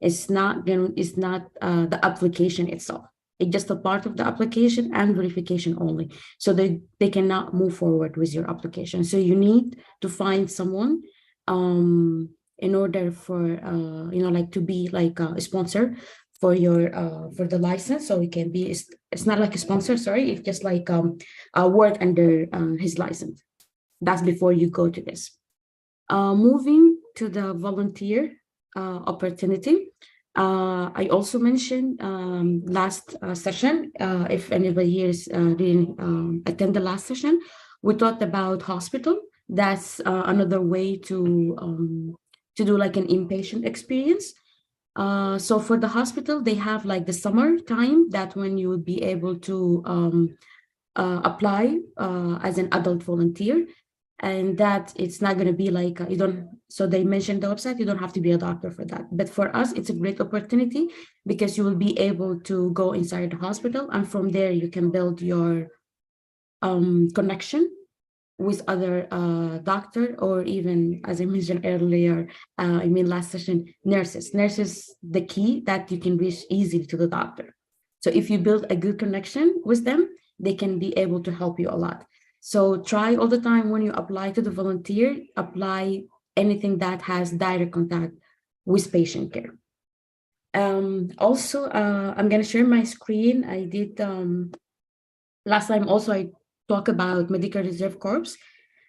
It's not the application itself. It's just a part of the application and verification only. So they cannot move forward with your application. So you need to find someone in order for to be like a sponsor for your for the license. So it can be, it's not like a sponsor, sorry, it's just like work under his license. That's before you go to this. Moving to the volunteer opportunity. I also mentioned last session, if anybody here didn't attend the last session, we talked about hospital. That's another way to do like an inpatient experience. So for the hospital, they have like the summer time, that when you would be able to apply as an adult volunteer. And that it's not going to be like you don't, so they mentioned the website, you don't have to be a doctor for that. But for us, it's a great opportunity because you will be able to go inside the hospital, and from there you can build your connection with other doctor, or even, as I mentioned earlier, last session, nurses, the key that you can reach easily to the doctor. So if you build a good connection with them, they can be able to help you a lot. So try all the time when you apply to the volunteer, apply anything that has direct contact with patient care. Also, I'm going to share my screen. I did last time also, I talk about Medical Reserve Corps,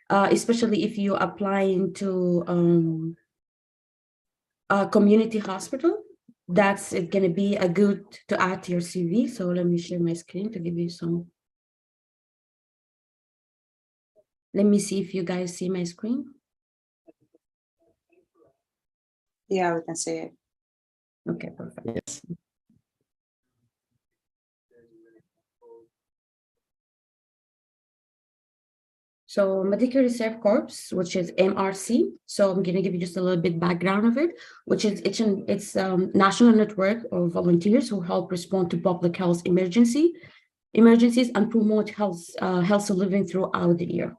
especially if you applying to a community hospital. That's going to be a good to add to your CV. So let me share my screen to give you some. Let me see if you guys see my screen. Yeah, we can see it. Okay, perfect. Yes. So Medical Reserve Corps, which is MRC. So I'm going to give you just a little bit background of it, which is it's national network of volunteers who help respond to public health emergencies and promote healthy living throughout the year.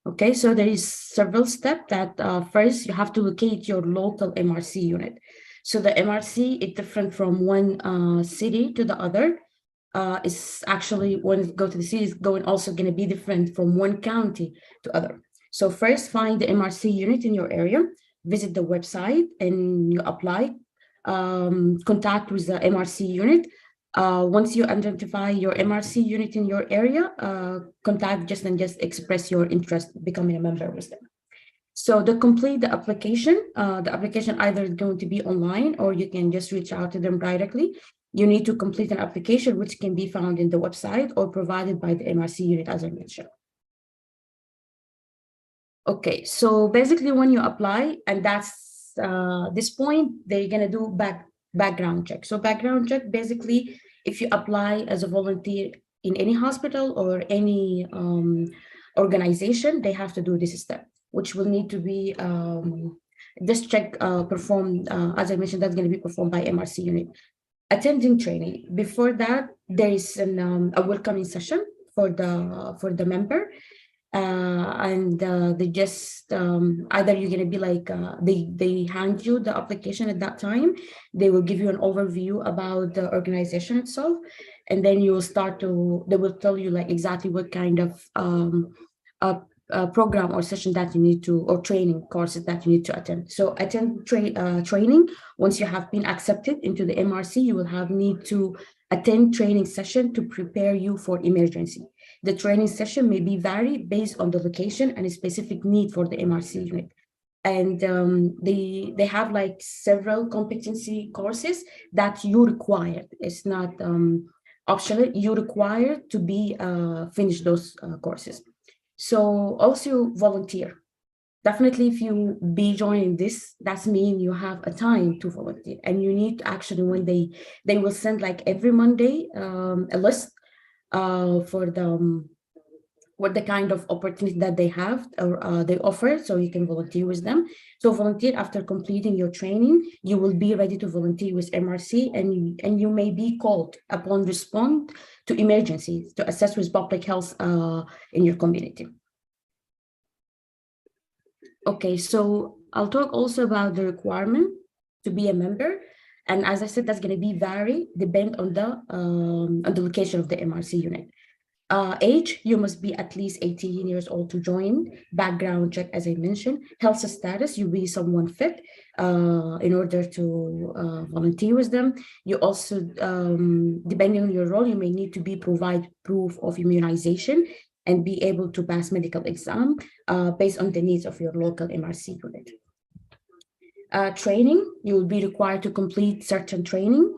Okay, so there is several steps that first you have to locate your local MRC unit. So the MRC is different from one city to the other. It's actually, when you go to the city, it's also going to be different from one county to other. So first find the MRC unit in your area, visit the website and you apply, contact with the MRC unit. Once you identify your MRC unit in your area, contact just express your interest becoming a member with them. So to complete the application either is going to be online or you can just reach out to them directly. You need to complete an application which can be found in the website or provided by the MRC unit, as I mentioned. Okay, so basically when you apply, and that's this point, they're going to do background check. So background check, basically, if you apply as a volunteer in any hospital or any organization, they have to do this step, which will need to be this check performed, as I mentioned, that's going to be performed by MRC unit. Attending training. Before that, there is a welcoming session for the member. and they just either you're going to be like they hand you the application at that time. They will give you an overview about the organization itself, and then you will start to, they will tell you like exactly what kind of program or session that you need to, or training courses that you need to attend. So attend training. Once you have been accepted into the MRC, you will have need to attend training session to prepare you for emergency. The training session may be vary based on the location and a specific need for the MRC unit. And they have like several competency courses that you require. It's not optional. You require to be finish those courses. So also volunteer. Definitely, if you be joining this, that's mean you have a time to volunteer, and you need to actually, when they will send like every Monday a list for the what the kind of opportunity that they have or they offer, so you can volunteer with them. So volunteer after completing your training, you will be ready to volunteer with MRC, and you may be called upon respond to emergencies to assess with public health in your community. Okay, so I'll talk also about the requirement to be a member. And as I said, that's going to be vary depend on the location of the MRC unit. Age, you must be at least 18 years old to join. Background check, as I mentioned. Health status, you be someone fit in order to volunteer with them. You also, depending on your role, you may need to be provide proof of immunization and be able to pass medical exam based on the needs of your local MRC unit. Training, you will be required to complete certain training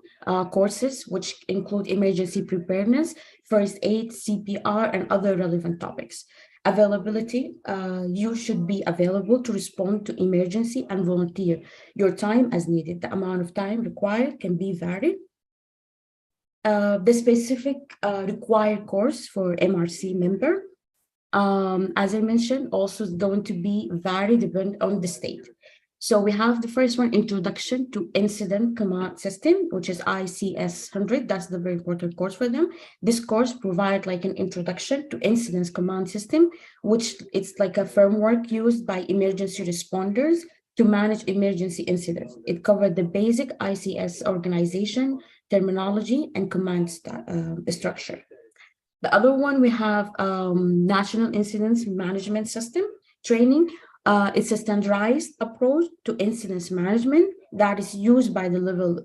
courses, which include emergency preparedness, first aid, CPR, and other relevant topics. Availability, you should be available to respond to emergency and volunteer your time as needed. The amount of time required can be varied. The specific required course for MRC member, as I mentioned, also is going to be varied depending on the state. So we have the first one, Introduction to Incident Command System, which is ICS 100. That's the very important course for them. This course provides like an introduction to Incidents Command System, which it's like a framework used by emergency responders to manage emergency incidents. It covered the basic ICS organization, terminology, and command structure. The other one, we have National Incidents Management System training. It's a standardized approach to incidents management that is used by the level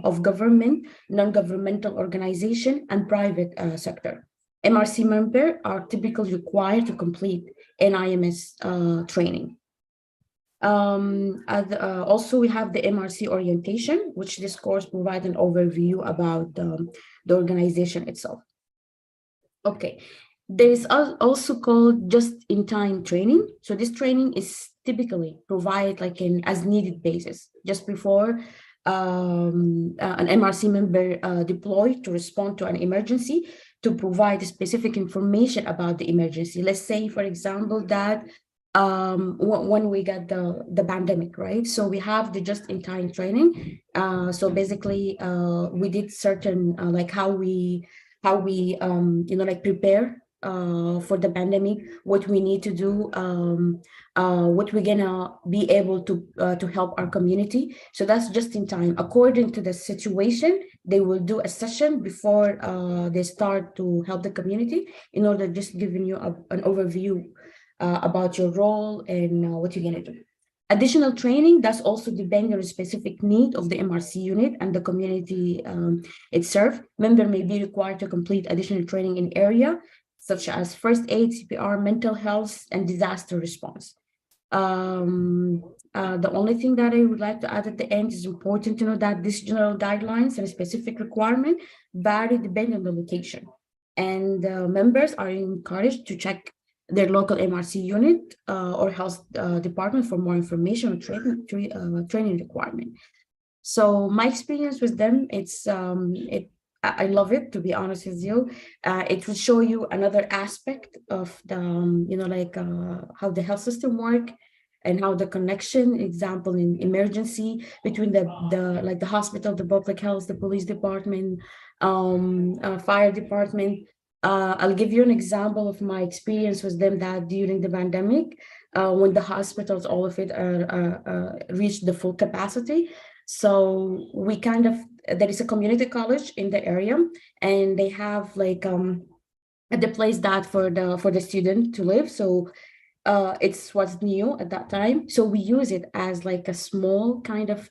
of government, non-governmental organization, and private sector. MRC members are typically required to complete NIMS training. Also, we have the MRC orientation, which this course provides an overview about the organization itself. Okay. There is also called just-in-time training. So this training is typically provided like in as needed basis, just before an MRC member deployed to respond to an emergency, to provide specific information about the emergency. Let's say, for example, that when we got the pandemic, right? So we have the just-in-time training. So basically, we did certain like how we like prepare for the pandemic, what we need to do, what we're gonna be able to help our community. So that's just in time. According to the situation, they will do a session before they start to help the community, in order just giving you an overview about your role and what you're gonna do. Additional training, that's also depending on the specific need of the MRC unit and the community it serves. Member may be required to complete additional training in area such as first aid, CPR, mental health, and disaster response. The only thing that I would like to add at the end is important to know that these general guidelines and specific requirement vary depending on the location. And members are encouraged to check their local MRC unit or health department for more information on training requirement. So my experience with them, I love it, to be honest with you. It will show you another aspect of the, how the health system work and how the connection, example, in emergency between the hospital, the public health, the police department, fire department, I'll give you an example of my experience with them that during the pandemic, when the hospitals, all of it reached the full capacity. So we kind of, there is a community college in the area, and they have like the place that for the student to live. So it's what's new at that time. So we use it as like a small kind of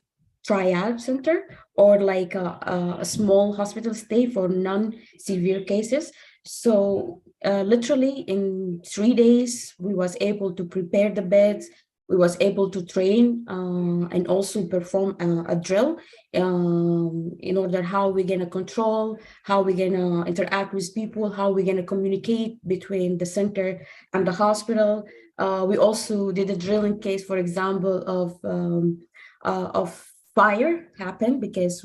triage center, or like a small hospital stay for non-severe cases. So literally in 3 days, we was able to prepare the beds. We was able to train and also perform a drill in order how we're gonna control, how we're gonna interact with people, how we're gonna communicate between the center and the hospital. We also did a drill in case, for example, of fire happened, because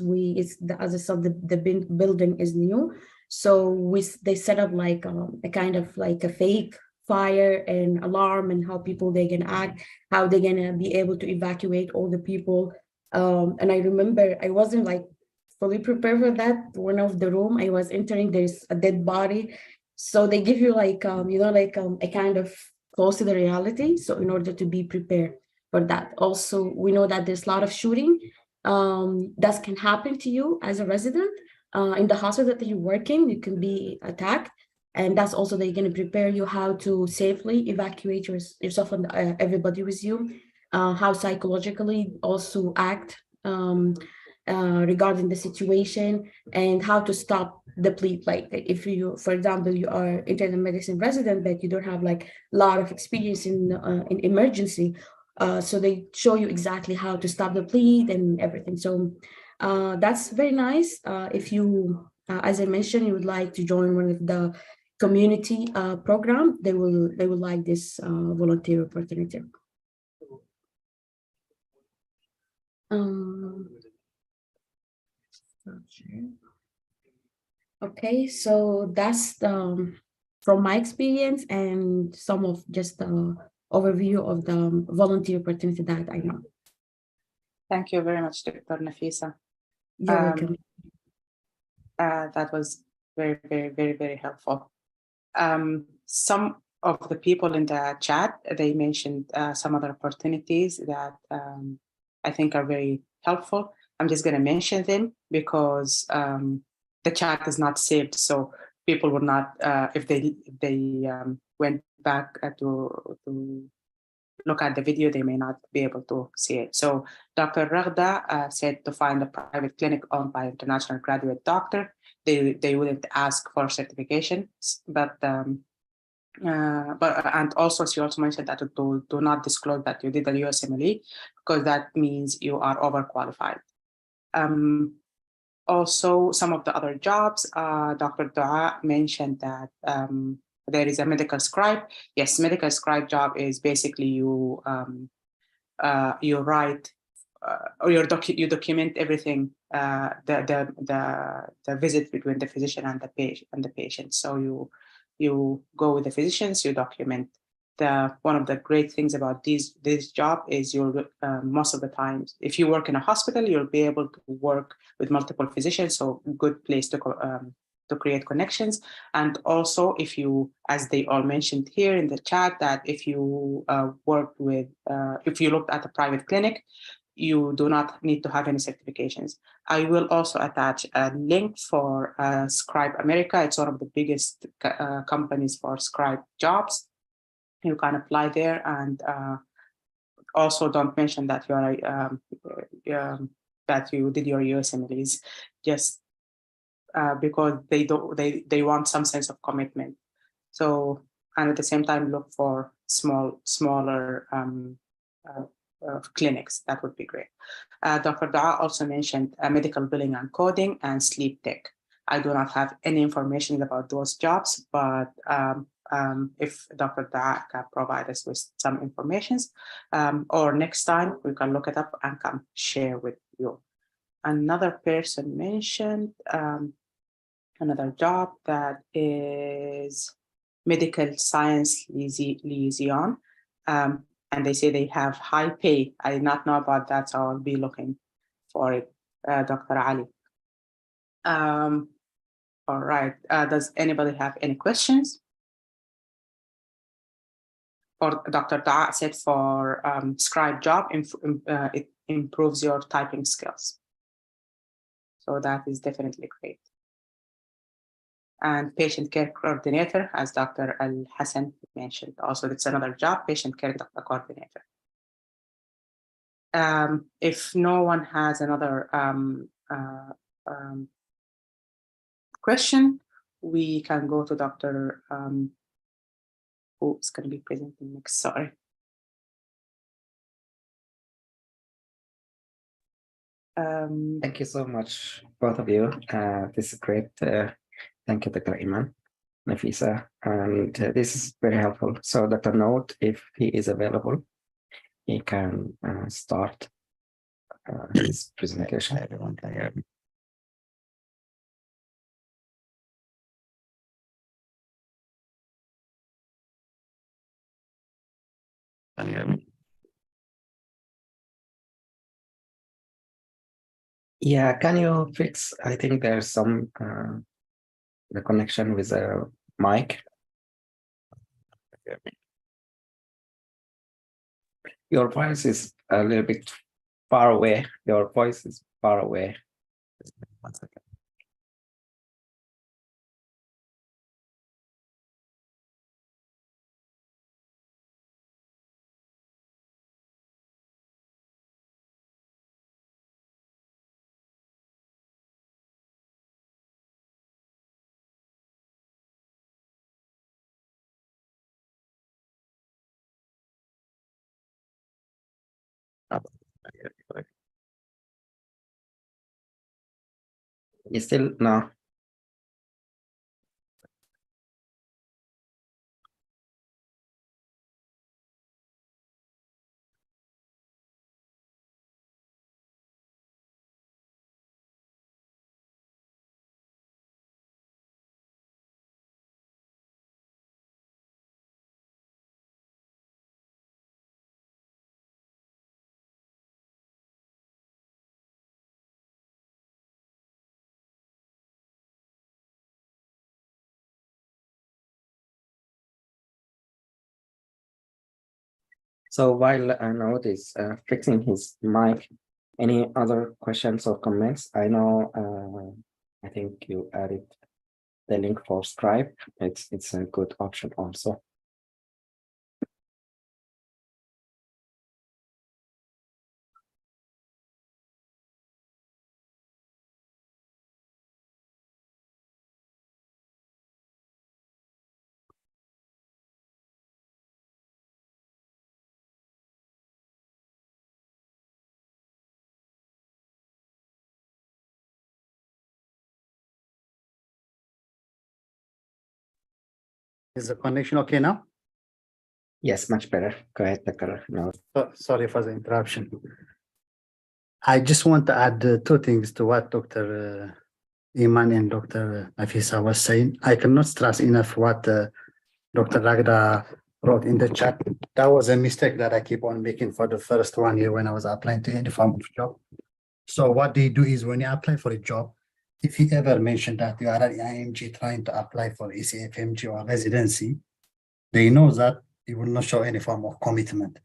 as I said, the building is new. So they set up like a kind of like a fake fire and alarm, and how people they can act, how they're gonna be able to evacuate all the people. And I remember I wasn't like fully prepared for that. One of the room I was entering, there's a dead body. So they give you like like a kind of close to the reality. So in order to be prepared for that. Also, we know that there's a lot of shooting that can happen to you as a resident. In the hospital that you're working, you can be attacked. And that's also they're going to prepare you how to safely evacuate yourself and everybody with you, how psychologically also act regarding the situation, and how to stop the bleed. Like if you, for example, you are internal medicine resident, but you don't have like a lot of experience in emergency, so they show you exactly how to stop the bleed and everything. So that's very nice. If you, as I mentioned, you would like to join one of the community program, they will like this volunteer opportunity. Okay, so that's from my experience and some of just the overview of the volunteer opportunity that I know. Thank you very much, Dr. Nafisa. You're welcome. That was very, very, very, very helpful. Some of the people in the chat, they mentioned some other opportunities that I think are very helpful. I'm just going to mention them because the chat is not saved, so people will not, if they went back to look at the video, they may not be able to see it. So Dr. Raghda said to find a private clinic owned by an international graduate doctor. They wouldn't ask for certifications, but and also she also mentioned that do not disclose that you did a USMLE, because that means you are overqualified. Also, some of the other jobs, Dr. Dua mentioned that there is a medical scribe. Yes, medical scribe job is basically you write or you document everything, the visit between the physician and the patient. So you go with the physicians, you document. One of the great things about this job is you'll most of the time, if you work in a hospital, you'll be able to work with multiple physicians. So good place to create connections. And also, if you, as they all mentioned here in the chat, that if you work with, if you looked at a private clinic, you do not need to have any certifications. I will also attach a link for Scribe America. It's one of the biggest companies for scribe jobs. You can apply there, and also don't mention that you are that you did your USMLEs, just because they want some sense of commitment. So, and at the same time, look for smaller clinics. That would be great. Dr. Dua also mentioned medical billing and coding and sleep tech. I do not have any information about those jobs, but if Dr. Dua can provide us with some information, or next time we can look it up and can share with you. Another person mentioned another job that is medical science liaison, and they say they have high pay. I did not know about that, so I'll be looking for it, Dr. Ali. All right. Does anybody have any questions? Or Dr. Da said for scribe job, it improves your typing skills. So that is definitely great. And patient care coordinator, as Dr. Al Hassan mentioned, also it's another job, patient care coordinator. If no one has another question, we can go to Dr. Who's going to be presenting next? Sorry. Thank you so much, both of you. This is great. Thank you, Dr. Iman, Nafisa, and this is very helpful. So Dr. Note, if he is available, he can start his presentation. Everyone can hear me. Can you hear me? Yeah, can you fix? I think there's some the connection with the mic. Your voice is a little bit far away. Your voice is far away. 1 second. You still no. So while Naud is fixing his mic, any other questions or comments? I know, I think you added the link for Scribe. It's a good option also. Is the connection okay now? Yes, much better. Go ahead, Dr. Naud. Sorry for the interruption. I just want to add two things to what Dr. Iman and Dr. Nafisa was saying. I cannot stress enough what Dr. Ragda wrote in the chat. That was a mistake that I keep on making for the first 1 year when I was applying to any form of job. So what they do is when you apply for a job, if you ever mention that you are an IMG trying to apply for ECFMG or residency, they know that you will not show any form of commitment.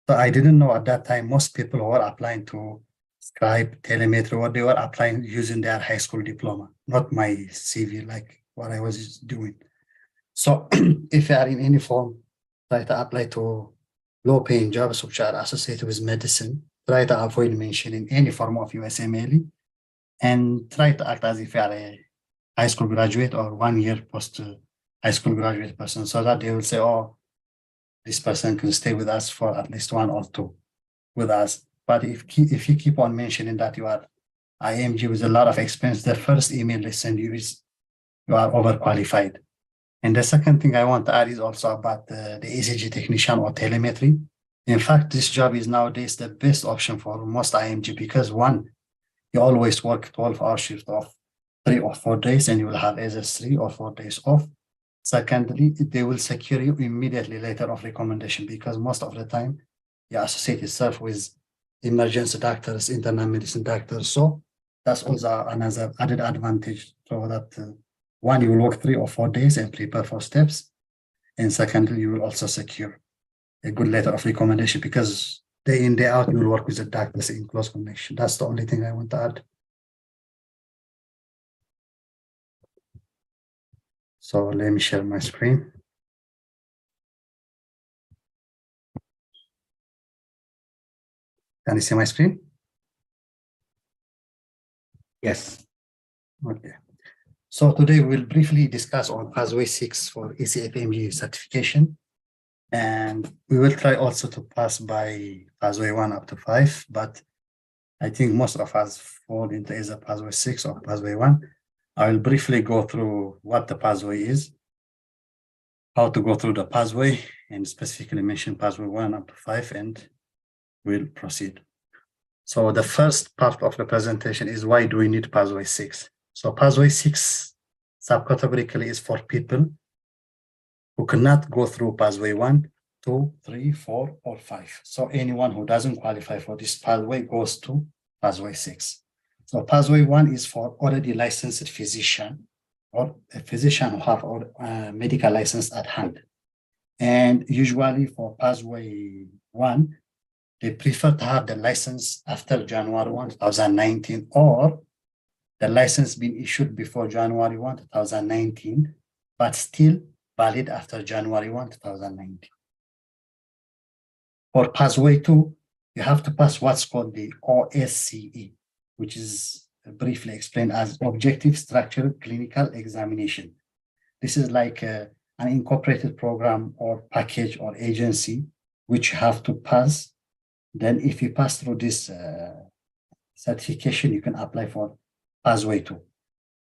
So I didn't know at that time, most people who were applying to Scribe, telemetry, or they were applying using their high school diploma, not my CV, like what I was doing. So if you are in any form, try to apply to low-paying jobs which are associated with medicine, try to avoid mentioning any form of USMLE, and try to act as if you are a high school graduate or 1 year post high school graduate person, so that they will say, oh, this person can stay with us for at least 1 or 2 with us. But if you keep on mentioning that you are IMG with a lot of experience, the first email they send you is you are overqualified. And the second thing I want to add is also about the ECG technician or telemetry. In fact, this job is nowadays the best option for most IMG because 1, you always work 12-hour shift of 3 or 4 days and you will have either 3 or 4 days off. Secondly, they will secure you immediately letter of recommendation because most of the time you associate yourself with emergency doctors, internal medicine doctors. So that's also another added advantage so that One, you will work 3 or 4 days and prepare for steps. And secondly, you will also secure a good letter of recommendation, because day in, day out, you will work with the doctors in close connection. That's the only thing I want to add. So let me share my screen. Can you see my screen? Yes. Okay. So today we'll briefly discuss on pathway 6 for ECFMG certification. And we will try also to pass by pathway 1 up to 5, but I think most of us fall into either pathway 6 or pathway 1. I will briefly go through what the pathway is, how to go through the pathway, and specifically mention pathway 1 up to 5, and we'll proceed. So the first part of the presentation is why do we need pathway 6? So pathway 6 subcategorically is for people who cannot go through pathway 1, 2, 3, 4, or 5. So anyone who doesn't qualify for this pathway goes to pathway 6. So pathway 1 is for already licensed physician or a physician who have a medical license at hand. And usually for pathway 1, they prefer to have the license after January 1, 2019, or the license being issued before January 1, 2019, but still valid after January 1, 2019. For pathway 2, you have to pass what's called the OSCE, which is briefly explained as Objective Structured Clinical Examination. This is like an incorporated program or package or agency which you have to pass. Then if you pass through this certification, you can apply for pathway 2.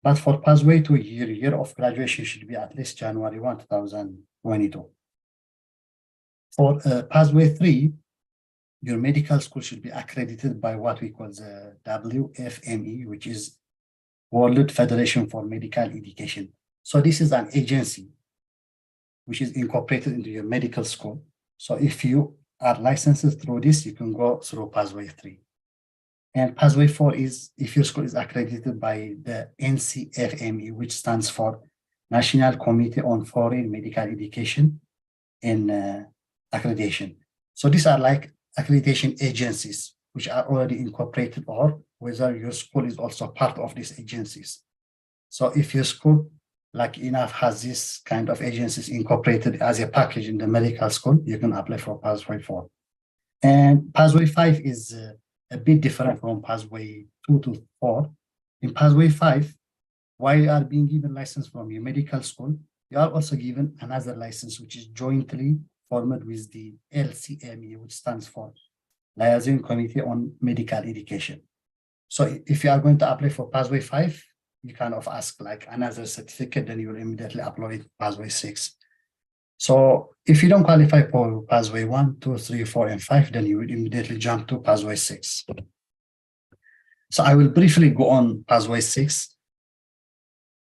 But for pathway 2, year of graduation should be at least January 1, 2022. For pathway 3, your medical school should be accredited by what we call the WFME, which is World Federation for Medical Education. So this is an agency which is incorporated into your medical school. So if you are licensed through this, you can go through pathway 3. And pathway 4 is if your school is accredited by the NCFME, which stands for National Committee on Foreign Medical Education and Accreditation. So these are like accreditation agencies which are already incorporated, or whether your school is also part of these agencies. So if your school, lucky enough, has this kind of agencies incorporated as a package in the medical school, you can apply for pathway 4. And pathway 5 is a bit different from pathway 2 to 4. In pathway 5, while you are being given license from your medical school, you are also given another license which is jointly formed with the LCME, which stands for Liaison Committee on Medical Education. So if you are going to apply for pathway 5, you kind of ask like another certificate, then you will immediately apply it pathway 6. So if you don't qualify for pathway 1, 2, 3, 4, and 5, then you will immediately jump to pathway 6. So I will briefly go on pathway 6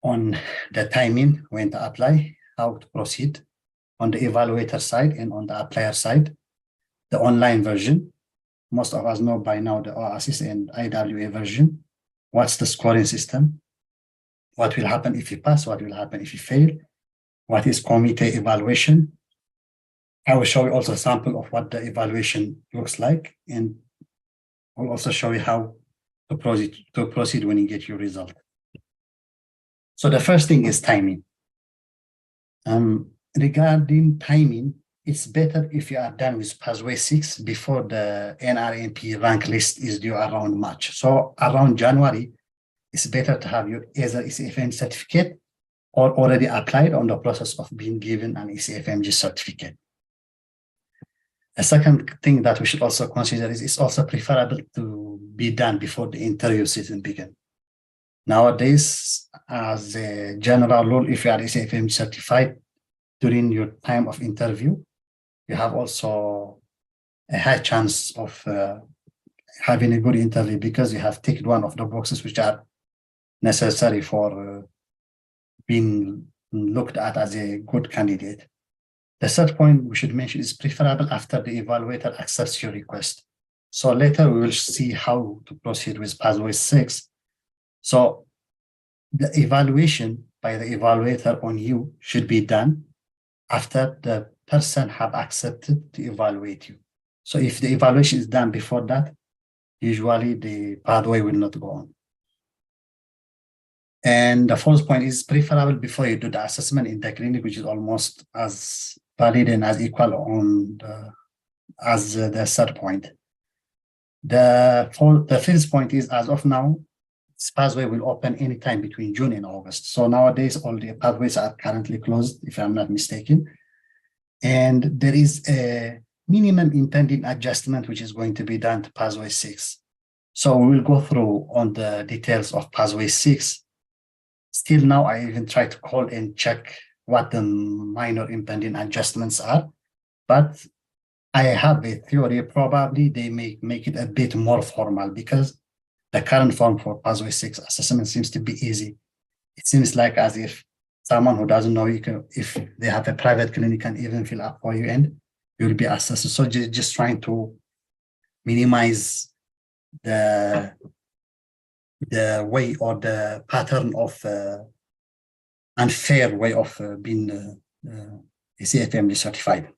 on the timing, when to apply, how to proceed on the evaluator side and on the applier side, the online version. Most of us know by now the OASIS and IWA version. What's the scoring system? What will happen if you pass? What will happen if you fail? What is committee evaluation? I will show you also a sample of what the evaluation looks like, and I'll also show you how to proceed when you get your result. So the first thing is timing. Regarding timing, it's better if you are done with pathway 6 before the NRMP rank list is due around March. So around January, it's better to have your either ECFMG certificate or already applied on the process of being given an ECFMG certificate. A second thing that we should also consider is it's also preferable to be done before the interview season begins. Nowadays, as a general rule, if you are ECFMG certified during your time of interview, you have also a high chance of having a good interview because you have ticked one of the boxes which are necessary for being looked at as a good candidate. The third point we should mention is preferable after the evaluator accepts your request. So later we will see how to proceed with pathway 6. So the evaluation by the evaluator on you should be done after the person have accepted to evaluate you. So if the evaluation is done before that, usually the pathway will not go on. And the fourth point is preferable before you do the assessment in the clinic, which is almost as valid and as equal on as the third point. The fifth point is, as of now, this pathway will open anytime between June and August. So nowadays, all the pathways are currently closed, if I'm not mistaken. And there is a minimum impending adjustment which is going to be done to pathway 6. So we will go through on the details of pathway 6. Still now, I even try to call and check what the minor impending adjustments are, but I have a theory, probably they may make it a bit more formal because the current form for pathway 6 assessment seems to be easy. It seems like as if someone who doesn't know, if they have a private clinic, can even fill up for you and you'll be assessed. So just trying to minimize the way or the pattern of unfair way of being ACFMG certified.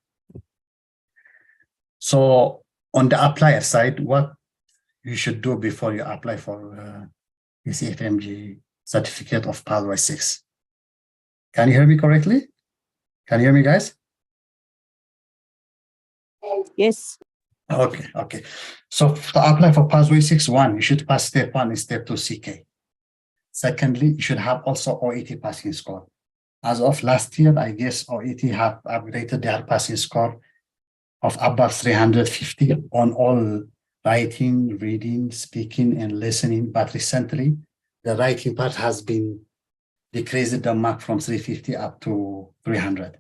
So on the applier side, what you should do before you apply for ACFMG certificate of pathway 6. Can you hear me correctly? Can you hear me, guys? Yes. Okay. So to apply for pathway 6-1, you should pass step 1 and step 2 CK. Secondly, you should have also OET passing score. As of last year, I guess OET have upgraded their passing score of above 350 on all writing, reading, speaking, and listening. But recently, the writing part has been decreased the mark from 350 up to 300.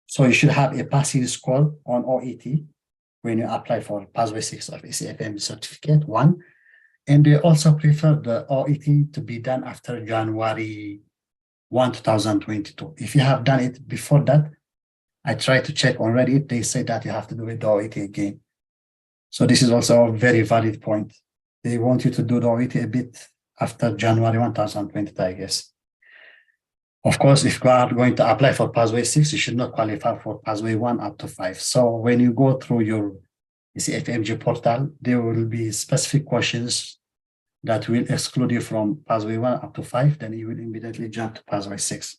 So you should have a passing score on OET when you apply for pathway 6 of ACFMG certificate 1. And they also prefer the OET to be done after January 1, 2022. If you have done it before that, I tried to check on Reddit, they say that you have to do it the OET again. So this is also a very valid point. They want you to do the OET a bit after January 1, 2022, I guess. Of course, if you are going to apply for pathway 6, you should not qualify for pathway 1 up to 5. So when you go through your ACFMG portal, there will be specific questions that will exclude you from pathway 1 up to 5, then you will immediately jump to pathway 6.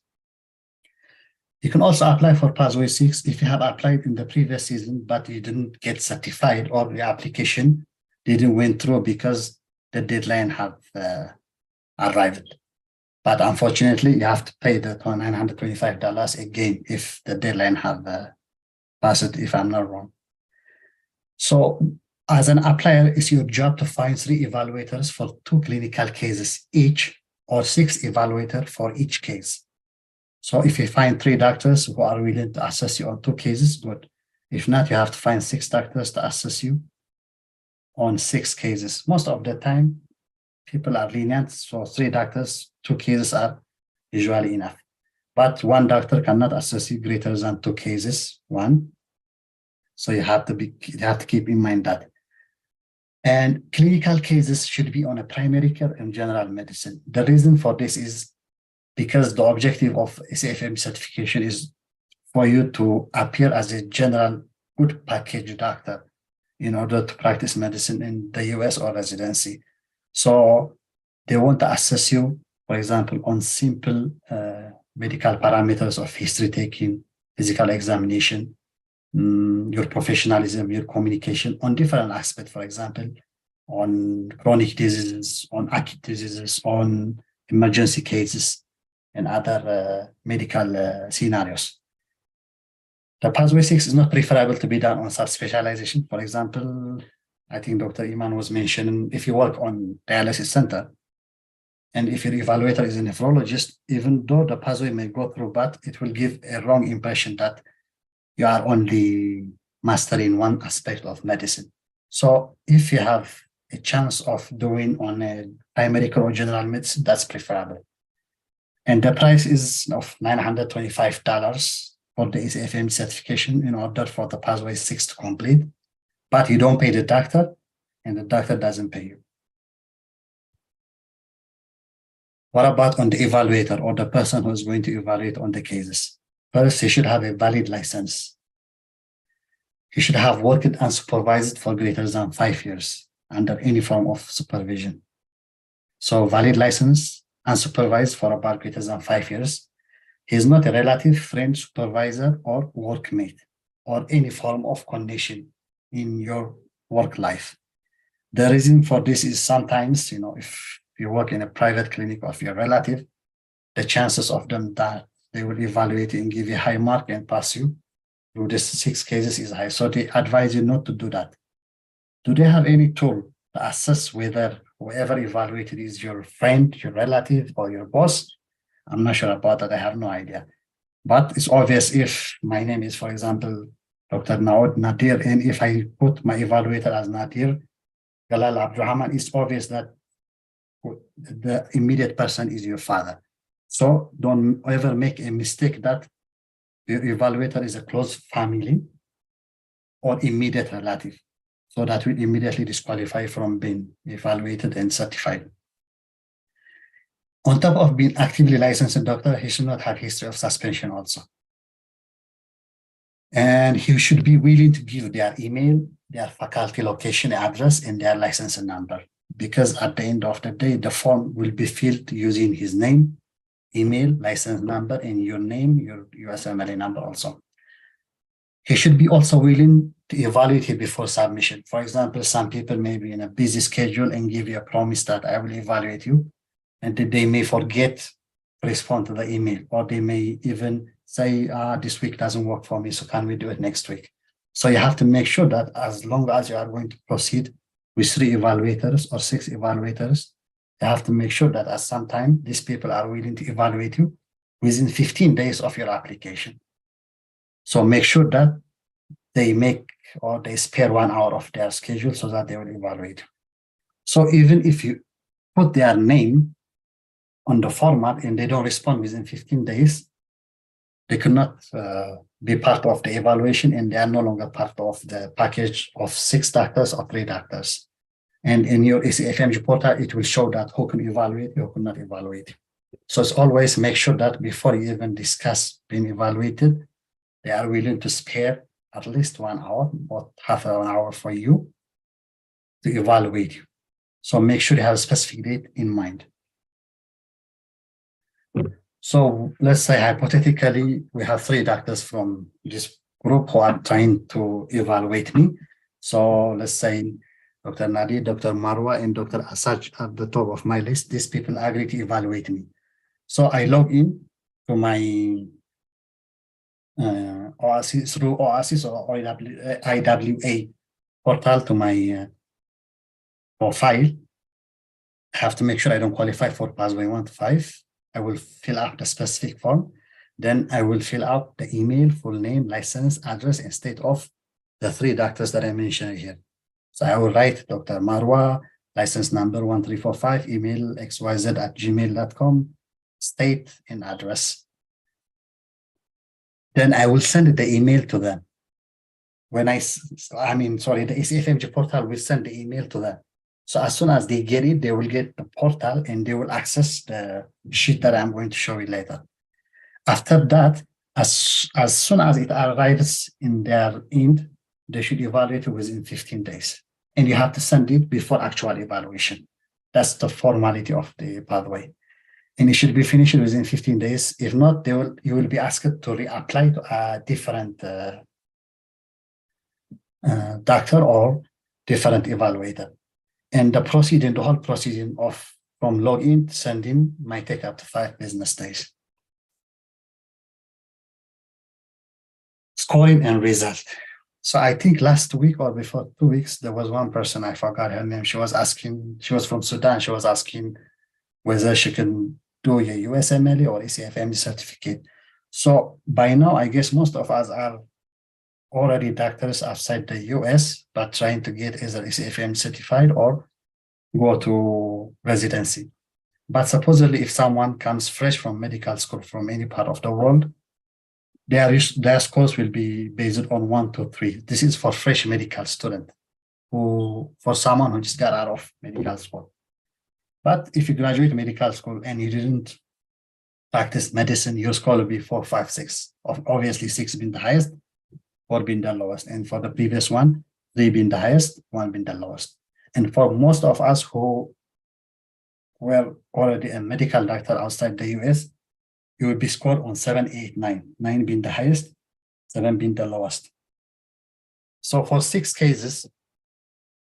You can also apply for pathway 6 if you have applied in the previous season, but you didn't get certified or the application didn't went through because the deadline have arrived. But unfortunately, you have to pay the $925 again if the deadline have passed, if I'm not wrong. So as an applier, it's your job to find 3 evaluators for 2 clinical cases each, or 6 evaluators for each case. So if you find 3 doctors who are willing to assess you on 2 cases, good. If not, you have to find 6 doctors to assess you on 6 cases. Most of the time, people are lenient, so 3 doctors, 2 cases are usually enough. But 1 doctor cannot assess you greater than 2 cases, 1. So you have to keep in mind that. And clinical cases should be on a primary care and general medicine. The reason for this is because the objective of ACFMG certification is for you to appear as a general good package doctor in order to practice medicine in the US or residency. So they want to assess you, for example, on simple medical parameters of history taking, physical examination, your professionalism, your communication on different aspects, for example, on chronic diseases, on acute diseases, on emergency cases, and other medical scenarios. The pathway 6 is not preferable to be done on subspecialization. For example, I think Dr. Iman was mentioning, if you work on dialysis center, and if your evaluator is a nephrologist, even though the pathway may go through, but it will give a wrong impression that you are only mastering one aspect of medicine. So if you have a chance of doing on a primary care or general medicine, that's preferable. And the price is of $925 for the ACFMG certification in order for the pathway 6 to complete. But you don't pay the doctor, and the doctor doesn't pay you. What about on the evaluator or the person who is going to evaluate on the cases? First, he should have a valid license. He should have worked and supervised for greater than 5 years under any form of supervision. So valid license and supervised for about greater than 5 years. He is not a relative, friend, supervisor, or workmate, or any form of condition in your work life. The reason for this is sometimes, if you work in a private clinic of your relative, the chances of them that they will evaluate you and give you a high mark and pass you through the 6 cases is high. So they advise you not to do that. Do they have any tool to assess whether whoever evaluated is your friend, your relative, or your boss? I'm not sure about that. I have no idea. But it's obvious if my name is, for example, Dr. Nadir, and if I put my evaluator as Nadir Galal Abdurrahman, it's obvious that the immediate person is your father. So don't ever make a mistake that your evaluator is a close family or immediate relative. So that will immediately disqualify from being evaluated and certified. On top of being actively licensed doctor, he should not have history of suspension also. And he should be willing to give their email, their faculty location address, and their license number. Because at the end of the day, the form will be filled using his name, email, license number, and your name, your USMLE number also. He should be also willing to evaluate it before submission. For example, some people may be in a busy schedule and give you a promise that I will evaluate you, and they may forget to respond to the email, or they may even say, this week doesn't work for me, so can we do it next week? So you have to make sure that as long as you are going to proceed with 3 evaluators or 6 evaluators, you have to make sure that at some time, these people are willing to evaluate you within 15 days of your application. So make sure that they make or they spare 1 hour of their schedule so that they will evaluate you. So even if you put their name on the format and they don't respond within 15 days, they cannot be part of the evaluation, and they are no longer part of the package of 6 doctors or 3 doctors. And in your ECFMG portal, it will show that who can evaluate you, who cannot evaluate you. So it's always make sure that before you even discuss being evaluated, they are willing to spare at least 1 hour or half an hour for you to evaluate you. So make sure you have a specific date in mind. So let's say hypothetically, we have 3 doctors from this group who are trying to evaluate me. So let's say Dr. Nadir, Dr. Marwa, and Dr. Asaj at the top of my list. These people agree to evaluate me. So I log in to my OASIS through OASIS or IWA portal to my profile. I have to make sure I don't qualify for pathway 1 to 5. I will fill out the specific form. Then I will fill out the email, full name, license, address, and state of the 3 doctors that I mentioned here. So I will write Dr. Marwa, license number 1345, email xyz@gmail.com, state and address. Then I will send the email to them. The ECFMG portal will send the email to them. So as soon as they get it, they will get the portal and they will access the sheet that I'm going to show you later. After that, as soon as it arrives in their end, they should evaluate it within 15 days. And you have to send it before actual evaluation. That's the formality of the pathway. And it should be finished within 15 days. If not, you will be asked to reapply to a different doctor or different evaluator. And the whole proceeding from login to sending might take up to 5 business days. Scoring and result. So I think last week or before 2 weeks, there was one person, I forgot her name. She was from Sudan. She was asking whether she can do a USMLE or ECFMG certificate. So by now, I guess most of us are already doctors outside the US, but trying to get either ECFMG certified or go to residency. But supposedly, if someone comes fresh from medical school from any part of the world, their scores will be based on 1 to 3. This is for fresh medical student, for someone who just got out of medical school. But if you graduate medical school and you didn't practice medicine, your score will be 4, 5, 6. Obviously, 6 being the highest, 4 being the lowest. And for the previous one, 3 being the highest, 1 being the lowest. And for most of us who were already a medical doctor outside the US, you will be scored on 7, 8, 9. 9 being the highest, 7 being the lowest. So for 6 cases,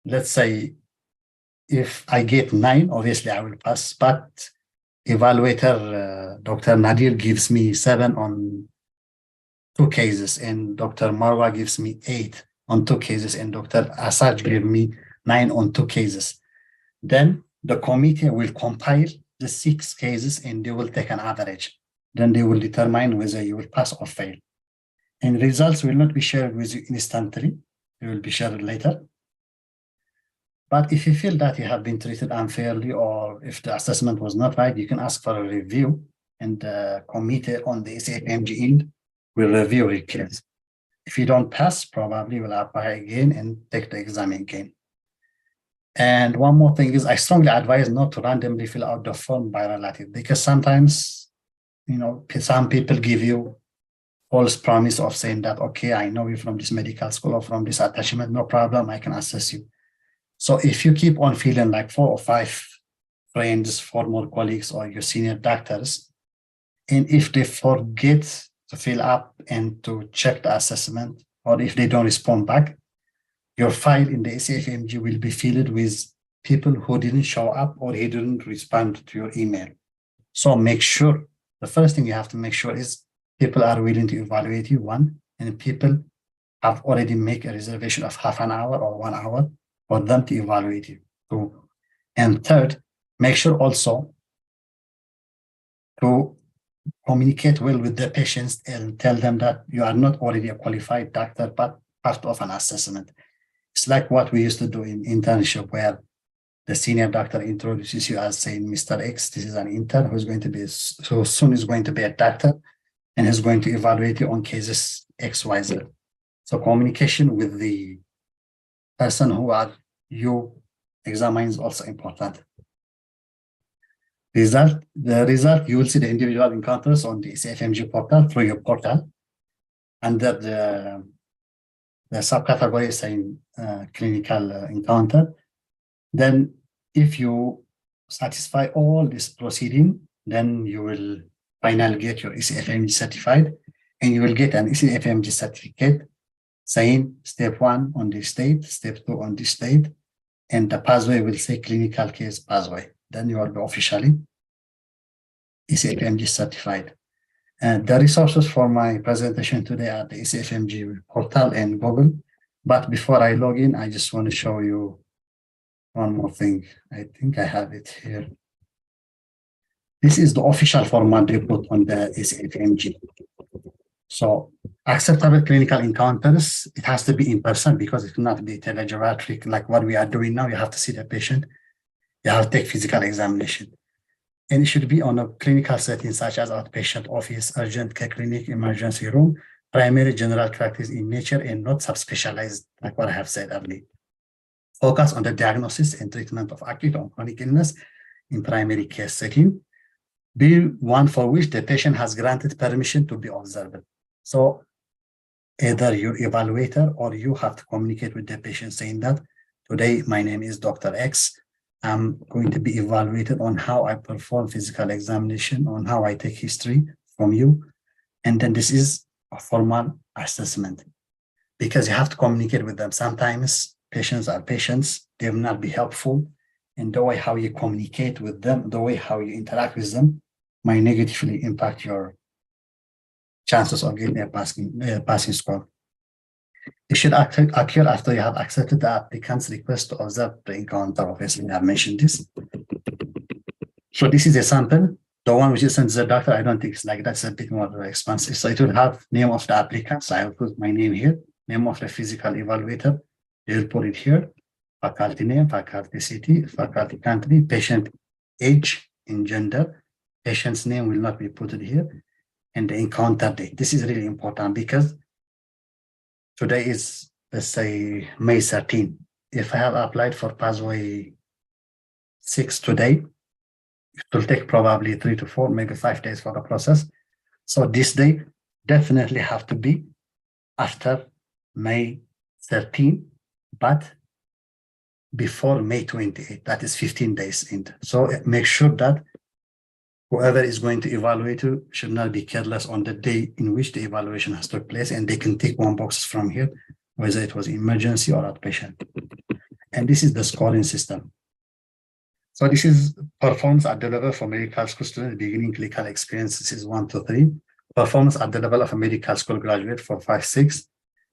let's say if I get 9, obviously I will pass, but evaluator, Dr. Nadir gives me 7 on 2 cases, and Dr. Marwa gives me 8 on 2 cases, and Dr. Asaj gave me 9 on 2 cases. Then the committee will compile the 6 cases and they will take an average. Then they will determine whether you will pass or fail. And results will not be shared with you instantly. They will be shared later. But if you feel that you have been treated unfairly or if the assessment was not right, you can ask for a review, and the committee on the SAFMG end will review your case. If you don't pass, probably will apply again and take the exam again. And one more thing is I strongly advise not to randomly fill out the form by relative, because sometimes, some people give you false promise of saying that, okay, I know you from this medical school or from this attachment, no problem, I can assess you. So if you keep on feeling like 4 or 5 friends, former colleagues, or your senior doctors, and if they forget to fill up and to check the assessment, or if they don't respond back, your file in the SAFMG will be filled with people who didn't show up or who didn't respond to your email. So make sure, the first thing you have to make sure is people are willing to evaluate you, 1, and people have already made a reservation of half an hour or 1 hour for them to evaluate you, 2. And 3rd, make sure also to communicate well with the patients and tell them that you are not already a qualified doctor, but part of an assessment. It's like what we used to do in internship, where the senior doctor introduces you as saying, Mr. X, this is an intern who's going to be, so soon is going to be a doctor, and is going to evaluate you on cases X, Y, Z. So communication with the person who are you examine is also important. The result, you will see the individual encounters on the SAFMG portal through your portal. Under the subcategory saying clinical encounter. Then if you satisfy all this proceeding, then you will finally get your SAFMG certified, and you will get an SAFMG certificate saying step 1 on this date, step 2 on this date, and the pathway will say clinical case pathway. Then you will be officially SAFMG certified. And the resources for my presentation today are the SAFMG portal and Google. But before I log in, I just want to show you one more thing. I think I have it here. This is the official format they put on the SAFMG. So acceptable clinical encounters, it has to be in person because it cannot be telegeriatric like what we are doing now. You have to see the patient. You have to take physical examination. And it should be on a clinical setting such as outpatient office, urgent care clinic, emergency room, primary general practice in nature, and not subspecialized like what I have said earlier. Focus on the diagnosis and treatment of acute or chronic illness in primary care setting. Be one for which the patient has granted permission to be observed. So either your evaluator or you have to communicate with the patient saying that today my name is Dr. X. I'm going to be evaluated on how I perform physical examination, on how I take history from you. And then this is a formal assessment because you have to communicate with them. Sometimes patients are patients, they will not be helpful. And the way how you communicate with them, the way how you interact with them might negatively impact your chances of getting a passing score. It should occur after you have accepted the applicant's request to observe the encounter. Obviously, I have mentioned this. So this is a sample. The one which is sent to the doctor, I don't think it's like that's a bit more expensive. So it will have name of the applicant. So I will put my name here, name of the physical evaluator. They will put it here. Faculty name, faculty city, faculty country, patient age and gender. Patient's name will not be put here. And the encounter date. This is really important because today is, let's say, May 13. If I have applied for pathway 6 today, it will take probably 3 to 4, maybe 5 days for the process. So this day definitely have to be after May 13, but before May 28, that is 15 days in. So make sure that whoever is going to evaluate you should not be careless on the day in which the evaluation has took place, and they can tick one box from here, whether it was emergency or outpatient. And this is the scoring system. So this is performance at the level for medical school students beginning clinical experience. This is 1 to 3. Performance at the level of a medical school graduate for 5, 6.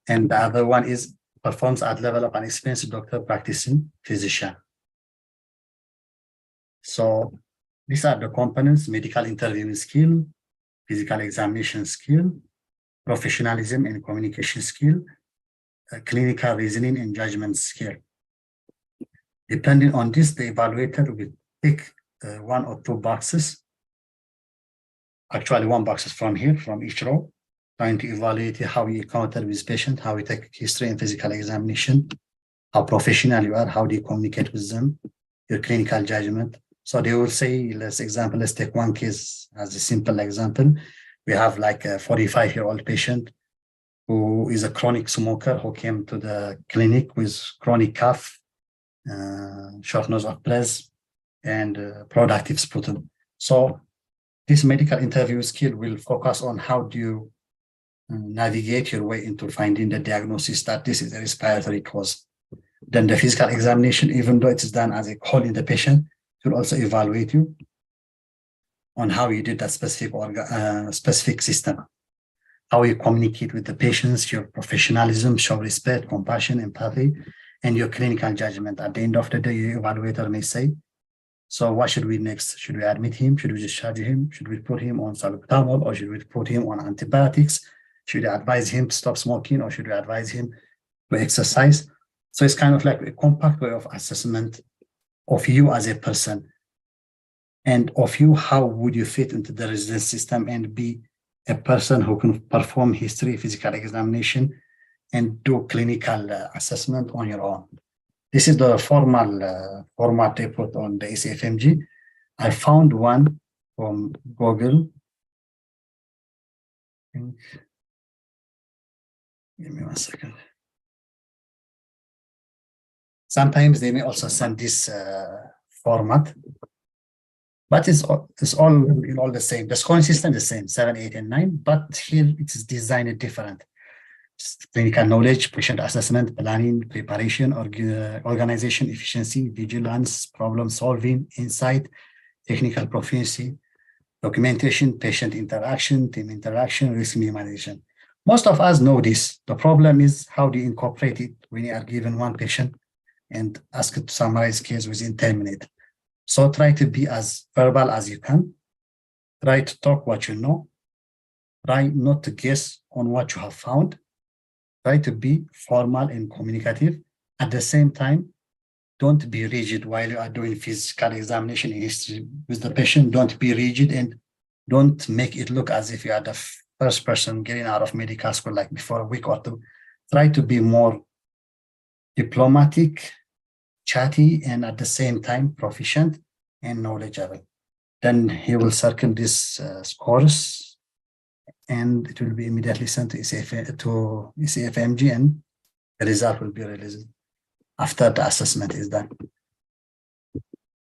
And the other one is performance at level of an experienced doctor practicing physician. So these are the components: medical interviewing skill, physical examination skill, professionalism and communication skill, clinical reasoning and judgment skill. Depending on this, the evaluator will pick 1 or 2 boxes. Actually, 1 box from here, from each row, trying to evaluate how you encounter with patient, how you take history and physical examination, how professional you are, how do you communicate with them, your clinical judgment. So they will say, let's take one case as a simple example. We have like a 45-year-old patient who is a chronic smoker who came to the clinic with chronic cough, shortness of breath, and productive sputum. So this medical interview skill will focus on how do you navigate your way into finding the diagnosis that this is a respiratory cause. Then the physical examination, even though it is done as a call in the patient, will also evaluate you on how you did that specific system, how you communicate with the patients, your professionalism, show respect, compassion, empathy, and your clinical judgment. At the end of the day, your evaluator may say, so what should we next? Should we admit him? Should we discharge him? Should we put him on salbutamol, or should we put him on antibiotics? Should we advise him to stop smoking, or should we advise him to exercise? So it's kind of like a compact way of assessment of you as a person, and of you, how would you fit into the residence system and be a person who can perform history, physical examination, and do clinical assessment on your own. This is the formal format they put on the ECFMG. I found one from Google. Give me 1 second. Sometimes they may also send this format, but it's all the same. The scoring system is the same, 7, 8, and 9, but here it is designed different. Just clinical knowledge, patient assessment, planning, preparation, organization, efficiency, vigilance, problem solving, insight, technical proficiency, documentation, patient interaction, team interaction, risk minimization. Most of us know this. The problem is how do you incorporate it when you are given one patient and ask it to summarize case within 10 minutes. So try to be as verbal as you can. Try to talk what you know. Try not to guess on what you have found. Try to be formal and communicative. At the same time, don't be rigid while you are doing physical examination in history with the patient. Don't be rigid, and don't make it look as if you are the first person getting out of medical school like before a week or 2. Try to be more diplomatic, chatty, and at the same time proficient and knowledgeable. Then he will circle this scores, and it will be immediately sent to ECFMG, and the result will be released after the assessment is done.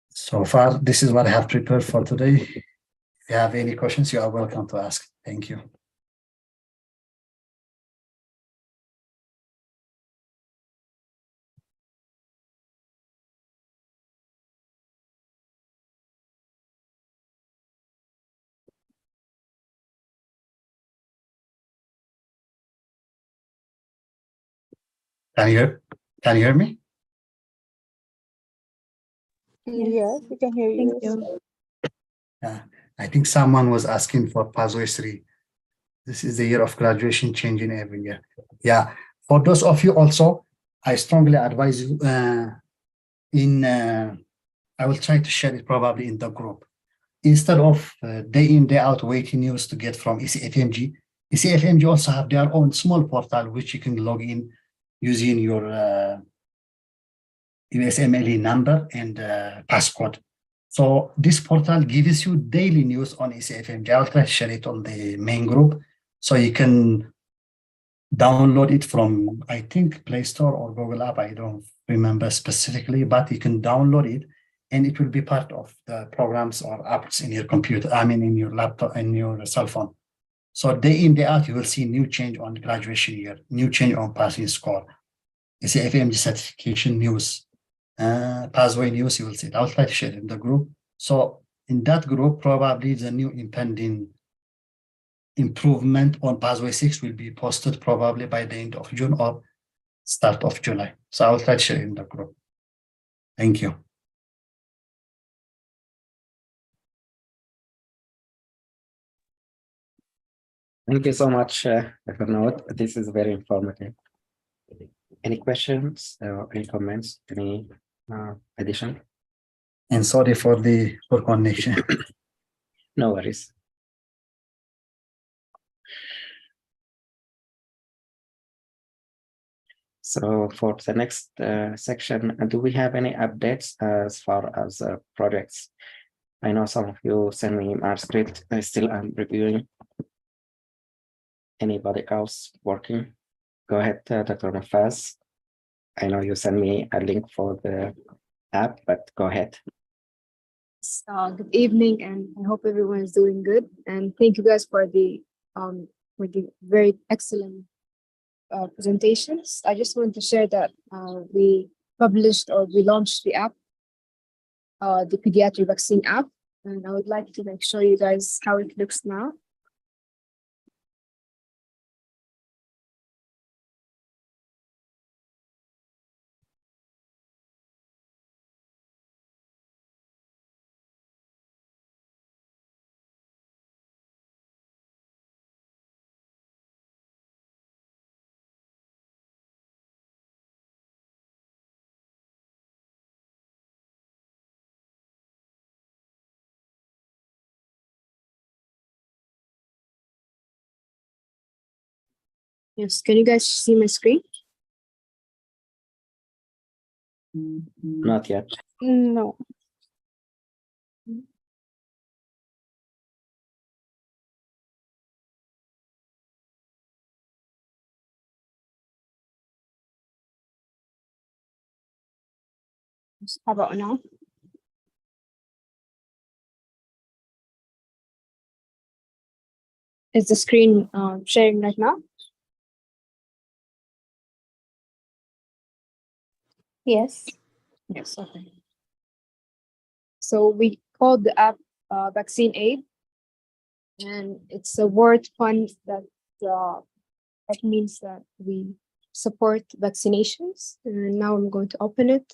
So far, this is what I have prepared for today. If you have any questions, you are welcome to ask. Thank you. Can you hear me? Yes, we can hear you. Thank you. I think someone was asking for pathway 3. This is the year of graduation changing every year. Yeah, for those of you also, I strongly advise you I will try to share it probably in the group. Instead of day in, day out waiting news to get from ECFMG, ECFMG also have their own small portal which you can log in using your USMLE number and passcode. So this portal gives you daily news on ECFMG. I'll try to share it on the main group so you can download it from, I think, Play Store or Google App. I don't remember specifically, but you can download it and it will be part of the programs or apps in your computer, I mean, in your laptop and your cell phone. So day in, day out, you will see new change on graduation year, new change on passing score, ECFMG certification news, pathway news, you will see it. I'll try to share it in the group. So in that group, probably the new impending improvement on pathway 6 will be posted probably by the end of June or start of July. So I'll try to share it in the group. Thank you. Thank you so much, Dr. Note. This is very informative. Any questions or any comments, any addition? And sorry for the poor connection. No worries. So for the next section, do we have any updates as far as projects? I know some of you send me manuscript. I still am reviewing. Anybody else working? Go ahead, Dr. Nafaz. I know you sent me a link for the app, but go ahead. Good evening, and I hope everyone is doing good. And thank you guys for the very excellent presentations. I just wanted to share that we launched the app, the pediatric vaccine app, and I would like to show you guys how it looks now. Yes, can you guys see my screen? Not yet. No. How about now? Is the screen sharing right now? Yes. Yes, okay. So we called the app Vaccine Aid, and it's a word fund that means that we support vaccinations. And now I'm going to open it.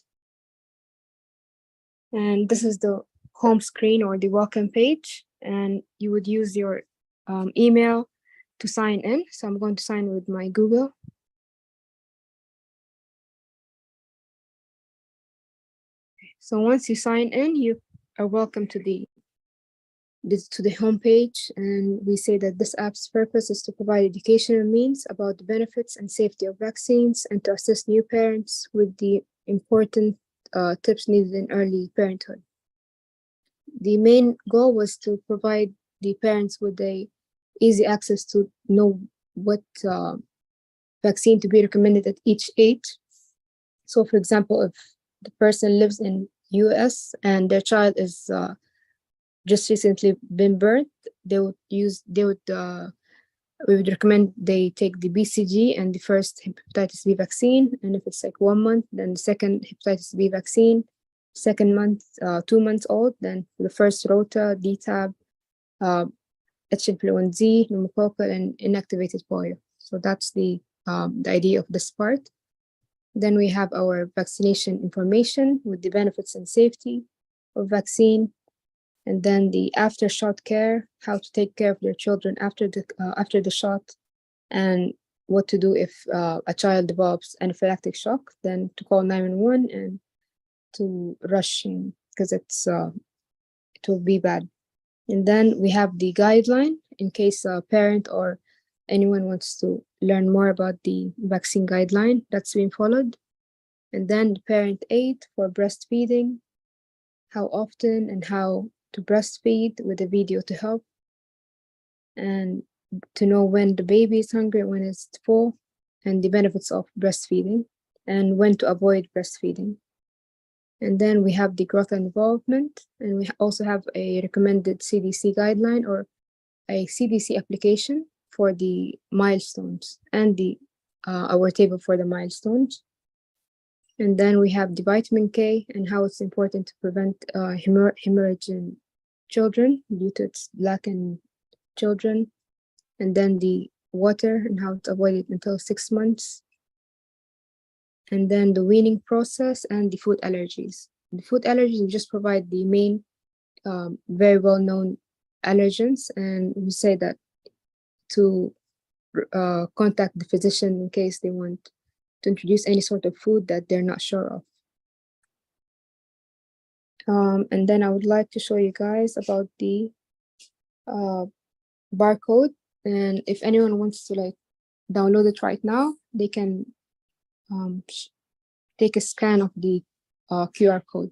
And this is the home screen or the welcome page, and you would use your email to sign in. So I'm going to sign with my Google. So once you sign in, you are welcome to the homepage, and we say that this app's purpose is to provide educational means about the benefits and safety of vaccines and to assist new parents with the important tips needed in early parenthood. The main goal was to provide the parents with easy access to know what vaccine to be recommended at each age. So for example, if the person lives in US and their child is just recently been birthed, we would recommend they take the BCG and the first hepatitis B vaccine. And if it's like 1 month, then the second hepatitis B vaccine. Second month, 2 months old, then the first rota, DTaP, H1N1, pneumococcal, and inactivated polio. So that's the idea of this part. Then we have our vaccination information with the benefits and safety of vaccine. And then the after shot care, how to take care of your children after the shot, and what to do if a child develops anaphylactic shock, then to call 911 and to rush in because it will be bad. And then we have the guideline in case a parent or anyone wants to learn more about the vaccine guideline that's being followed. And then the parent aid for breastfeeding, how often and how to breastfeed with a video to help, and to know when the baby is hungry, when it's full, and the benefits of breastfeeding, and when to avoid breastfeeding. And then we have the growth and development, and we also have a recommended CDC guideline or a CDC application for the milestones and the our table for the milestones. And then we have the vitamin K and how it's important to prevent hemorrhage in children due to its lack in children. And then the water and how to avoid it until 6 months. And then the weaning process and the food allergies. The food allergies, we just provide the main, very well-known allergens, and we say that to contact the physician in case they want to introduce any sort of food that they're not sure of. And then I would like to show you guys about the barcode, and if anyone wants to like download it right now, they can take a scan of the QR code.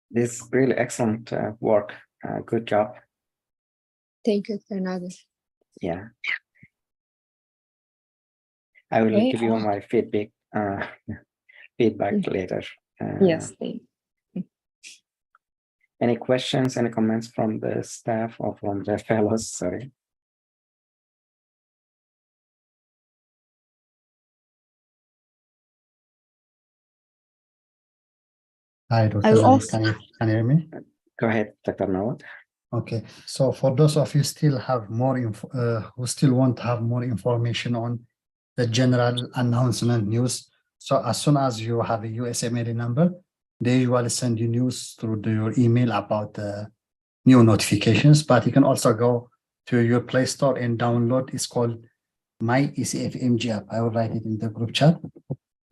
This is really excellent work. Good job. Thank you, Fernando. Yeah. I will Okay. give you my feedback later. Yes, thank you. Any questions, any comments from the staff or from the fellows? Sorry. Hi, Dr. I'll Navid, also- can you hear me? Go ahead, Dr. Nawad. Okay, so for those of you still have more info, who still want to have more information on the general announcement news, so as soon as you have a USMLE number, they usually send you news through your email about the new notifications. But you can also go to your Play Store and download. It's called My ECFMG app. I will write it in the group chat.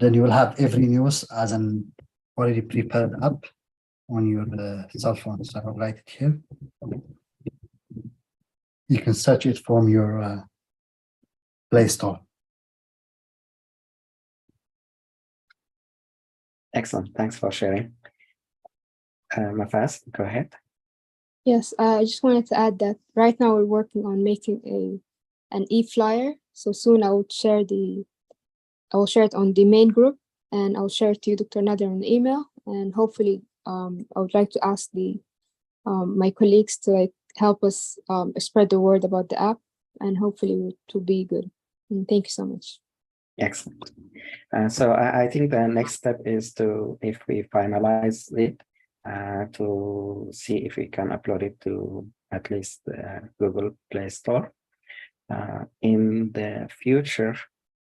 Then you will have every news as an already prepared app on your cell phone. So I'll write it here. You can search it from your Play Store. Excellent. Thanks for sharing. Mafaz, go ahead. Yes, I just wanted to add that right now we're working on making an e-flyer. So soon I will share it on the main group, and I'll share it to you, Dr. Nader, on the email. And hopefully, I would like to ask my colleagues to like help us spread the word about the app, and hopefully it will be good. And thank you so much. Excellent. So I think the next step is to, if we finalize it, to see if we can upload it to at least the Google Play Store. In the future,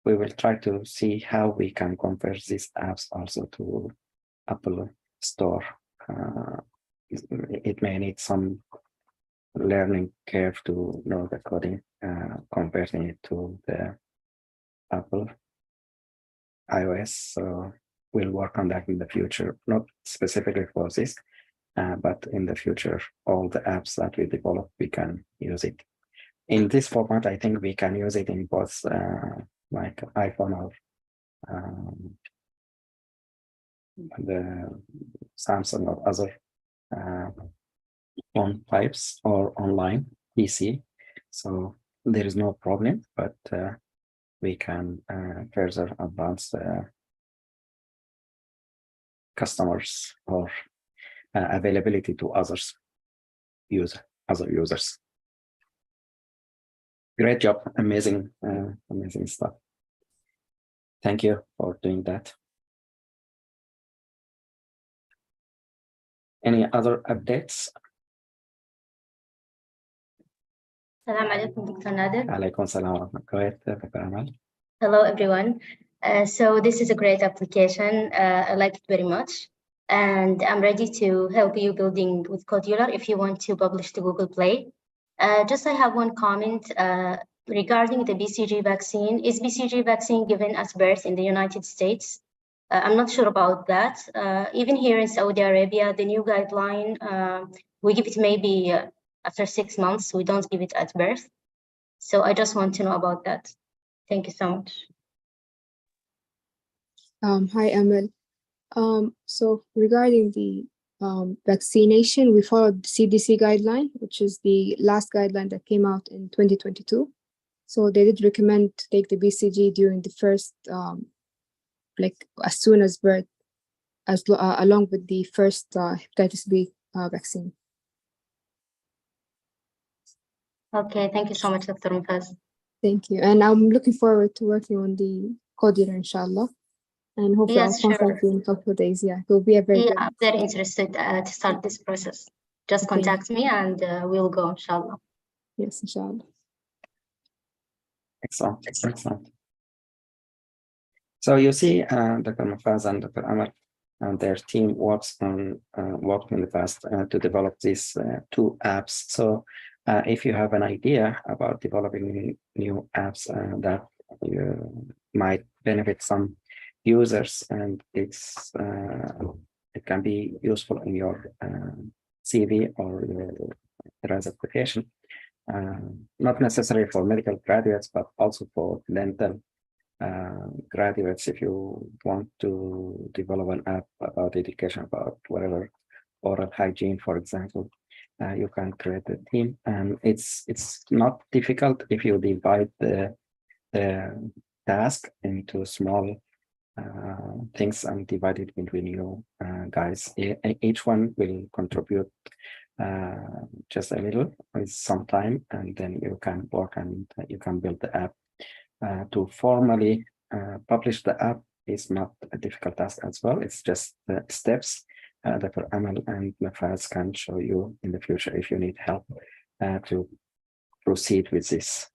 we will try to see how we can convert these apps also to Apple Store. It may need some learning curve to know the coding, converting it to the Apple iOS. So we'll work on that in the future, not specifically for this, but in the future, all the apps that we develop, we can use it. In this format, I think we can use it in both like iPhone or the Samsung or other phone types or online PC. So there is no problem, but we can further advance customers or availability to other users. Great job, amazing, amazing stuff. Thank you for doing that. Any other updates? Assalamu alaikum, Dr. Nader. Alaikum salam. Go ahead, Dr. Amal. Hello, everyone. So this is a great application. I like it very much. And I'm ready to help you building with Codular if you want to publish to Google Play. Just I have one comment. regarding the BCG vaccine, is BCG vaccine given at birth in the United States? I'm not sure about that. Even here in Saudi Arabia, the new guideline, we give it maybe after 6 months. We don't give it at birth. So I just want to know about that. Thank you so much. Hi, Emil. So regarding the vaccination, we followed the CDC guideline, which is the last guideline that came out in 2022. So they did recommend to take the BCG during the first, like as soon as birth, along with the first hepatitis B vaccine. Okay, thank you so much, Dr. Mufaz. Thank you. And I'm looking forward to working on the code year, inshallah. And hopefully Yes, I'll contact you in a couple of days. Yeah, it will be a very good. I'm very interested to start this process. Just contact me and we'll go, inshallah. Yes, inshallah. Excellent, excellent. So you see, Dr. Mufaz and Dr. Amar and their team worked in the past to develop these 2 apps. So if you have an idea about developing new apps that might benefit some users, and it can be useful in your CV or your application, not necessarily for medical graduates, but also for dental graduates. If you want to develop an app about education, about whatever, oral hygiene, for example, you can create a team, and it's not difficult if you divide the task into small things and divide it between you guys. Each one will contribute just a little with some time, and then you can work and you can build the app. To formally publish the app is not a difficult task as well. It's just the steps that Amal and Mufaz can show you in the future if you need help to proceed with this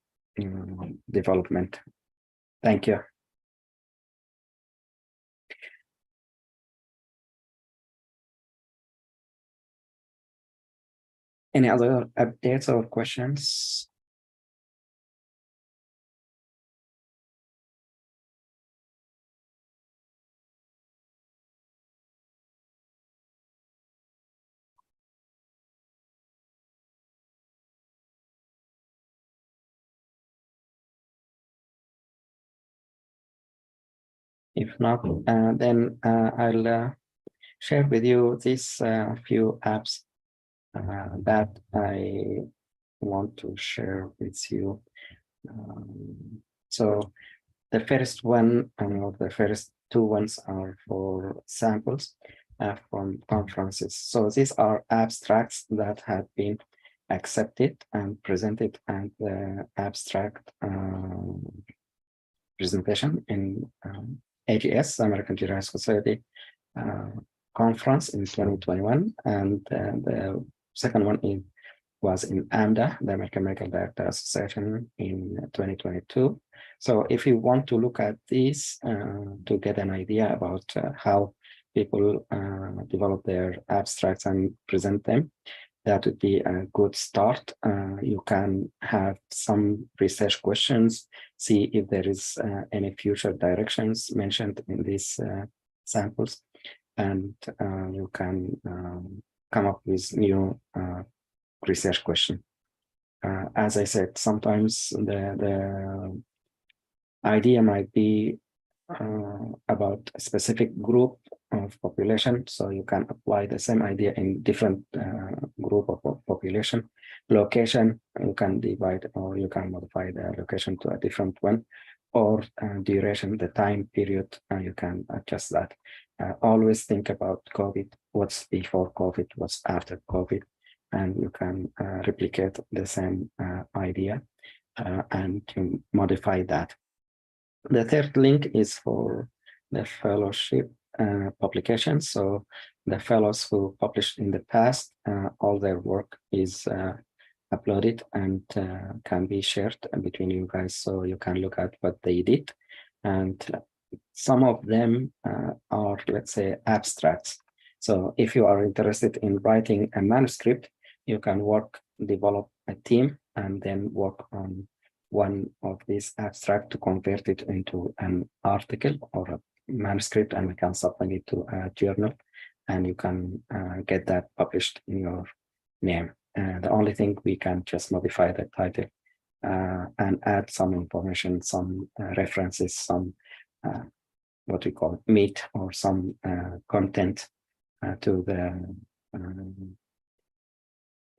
development. Thank you. Any other updates or questions? If not, then I'll share with you these few apps that I want to share with you. So the first one, or the first 2 ones, are for samples from conferences. So these are abstracts that have been accepted and presented at the abstract presentation in AGS, American Geriatric Society conference in 2021, and the second one was in AMDA, the American Medical Director Association, in 2022. So if you want to look at these to get an idea about how people develop their abstracts and present them, that would be a good start. You can have some research questions, see if there is any future directions mentioned in these samples, and you can come up with new research question. As I said, sometimes the idea might be about a specific group of population, so you can apply the same idea in different group of population. Location, you can divide or you can modify the location to a different one, or duration, the time period, you can adjust that. Always think about COVID, what's before COVID, what's after COVID, and you can replicate the same idea and to modify that. The third link is for the fellowship publications. So the fellows who published in the past, all their work is uploaded and can be shared between you guys, so you can look at what they did. And some of them are, let's say, abstracts. So if you are interested in writing a manuscript, you can develop a team and then work on one of these abstract to convert it into an article or a manuscript, and we can submit it to a journal, and you can get that published in your name. The only thing, we can just modify the title and add some information, some references, some what we call meat or some content to the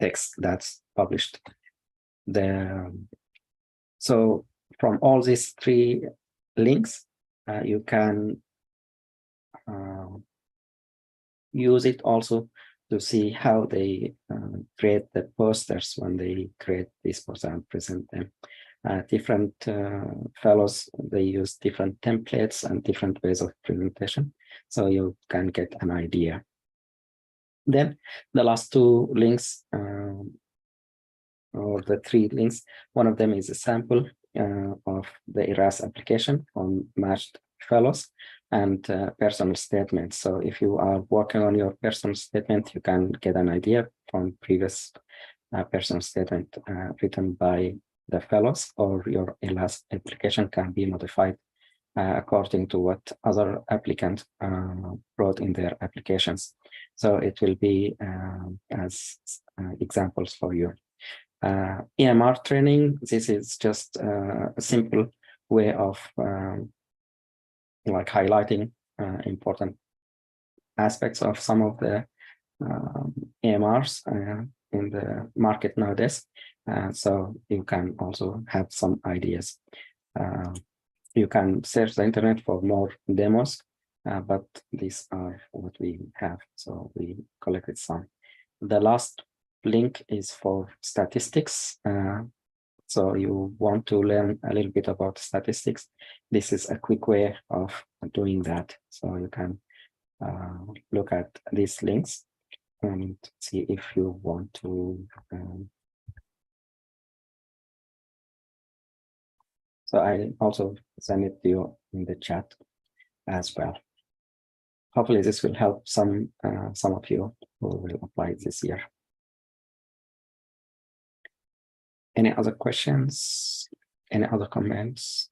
text that's published. So from all these 3 links, you can use it also to see how they create the posters when they create these posters and present them. Different fellows, they use different templates and different ways of presentation, so you can get an idea. Then the last 2 links, or the 3 links, one of them is a sample of the ERAS application on matched fellows and personal statements. So if you are working on your personal statement, you can get an idea from previous personal statement written by the fellows, or your ERAS application can be modified according to what other applicants wrote in their applications. So it will be as examples for you. EMR training, this is just a simple way of like highlighting important aspects of some of the EMRs in the market nowadays. So you can also have some ideas. You can search the internet for more demos, but these are what we have. So we collected some. The last link is for statistics. So you want to learn a little bit about statistics. This is a quick way of doing that. So you can look at these links and see if you want to. So I also send it to you in the chat as well. Hopefully this will help some of you who will apply this year. Any other questions? Any other comments?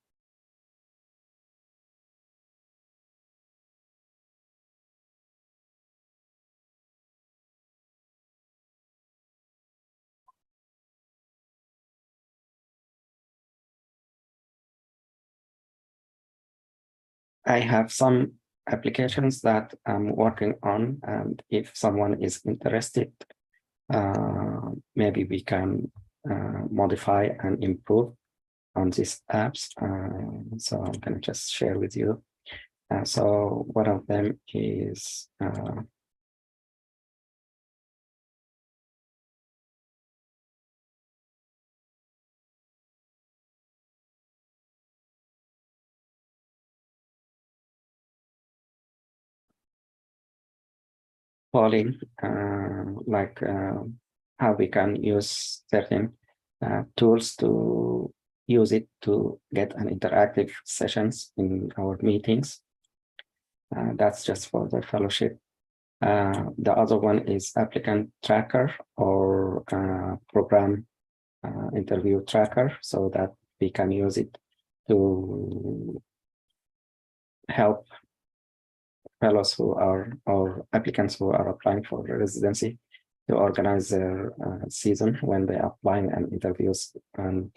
I have some applications that I'm working on, and if someone is interested, maybe we can modify and improve on these apps. So I'm going to just share with you. So one of them is polling, like how we can use certain tools to use it to get an interactive sessions in our meetings. That's just for the fellowship. The other one is applicant tracker or program interview tracker, so that we can use it to help fellows who are, or applicants who are applying for residency, to organize their season when they are applying, and interviews and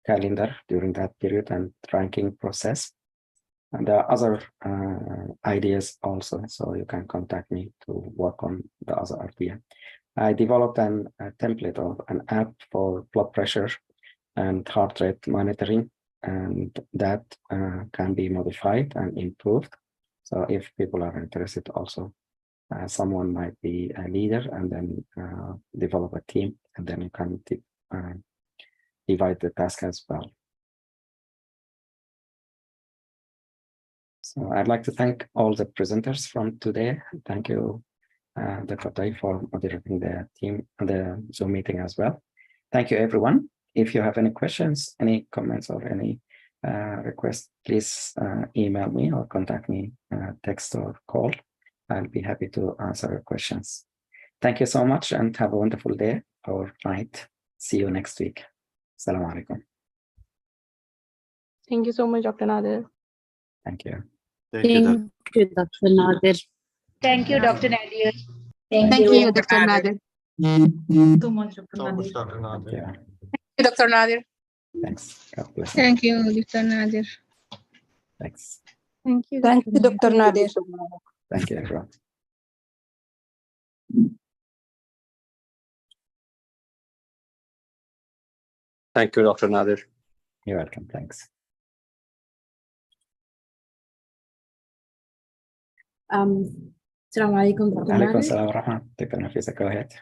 calendar during that period, and ranking process. And there are other ideas also, so you can contact me to work on the other idea. I developed a template of an app for blood pressure and heart rate monitoring, and that can be modified and improved. So if people are interested also, someone might be a leader and then develop a team, and then you can divide the task as well. So I'd like to thank all the presenters from today. Thank you, Dr. Tai, for moderating the team, the Zoom meeting as well. Thank you, everyone. If you have any questions, any comments, or any requests, please email me or contact me, text or call. I'll be happy to answer your questions. Thank you so much, and have a wonderful day or night. See you next week. Assalamu alaikum. Thank you so much, Dr. Nadir. Thank you. Thank you, Dr. Nadir. Thank you, Dr. Nadir. Thank you, Dr. Nadir. So much, Dr. So much, Nadir. Dr. Thank Nadir. you. Dr. Nadir. Thanks. God bless. Thank you, Dr. Nadir. Thanks. Thank you. Thank you, Dr. Nadir. Thank you, everyone. Thank you, Dr. Nadir. You're welcome. Thanks. Assalamu alaikum, Dr. Alaikum Nadir. salam wa rahmat. Dr. Nafisa, go ahead.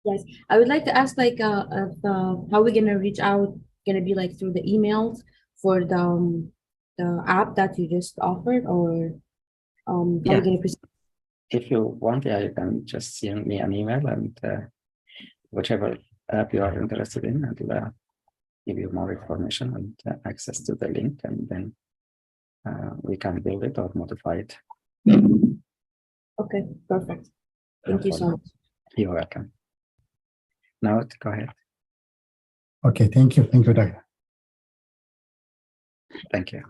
Yes, I would like to ask like how we're gonna reach out, gonna be like through the emails for the app that you just offered, or how Yeah. we're gonna proceed? If you want, yeah, you can just send me an email and whichever app you are interested in, and give you more information and access to the link, and then we can build it or modify it. Okay, perfect. Thank you so much. You're welcome. Now, go ahead. Okay, thank you. Thank you, Doctor. Thank you.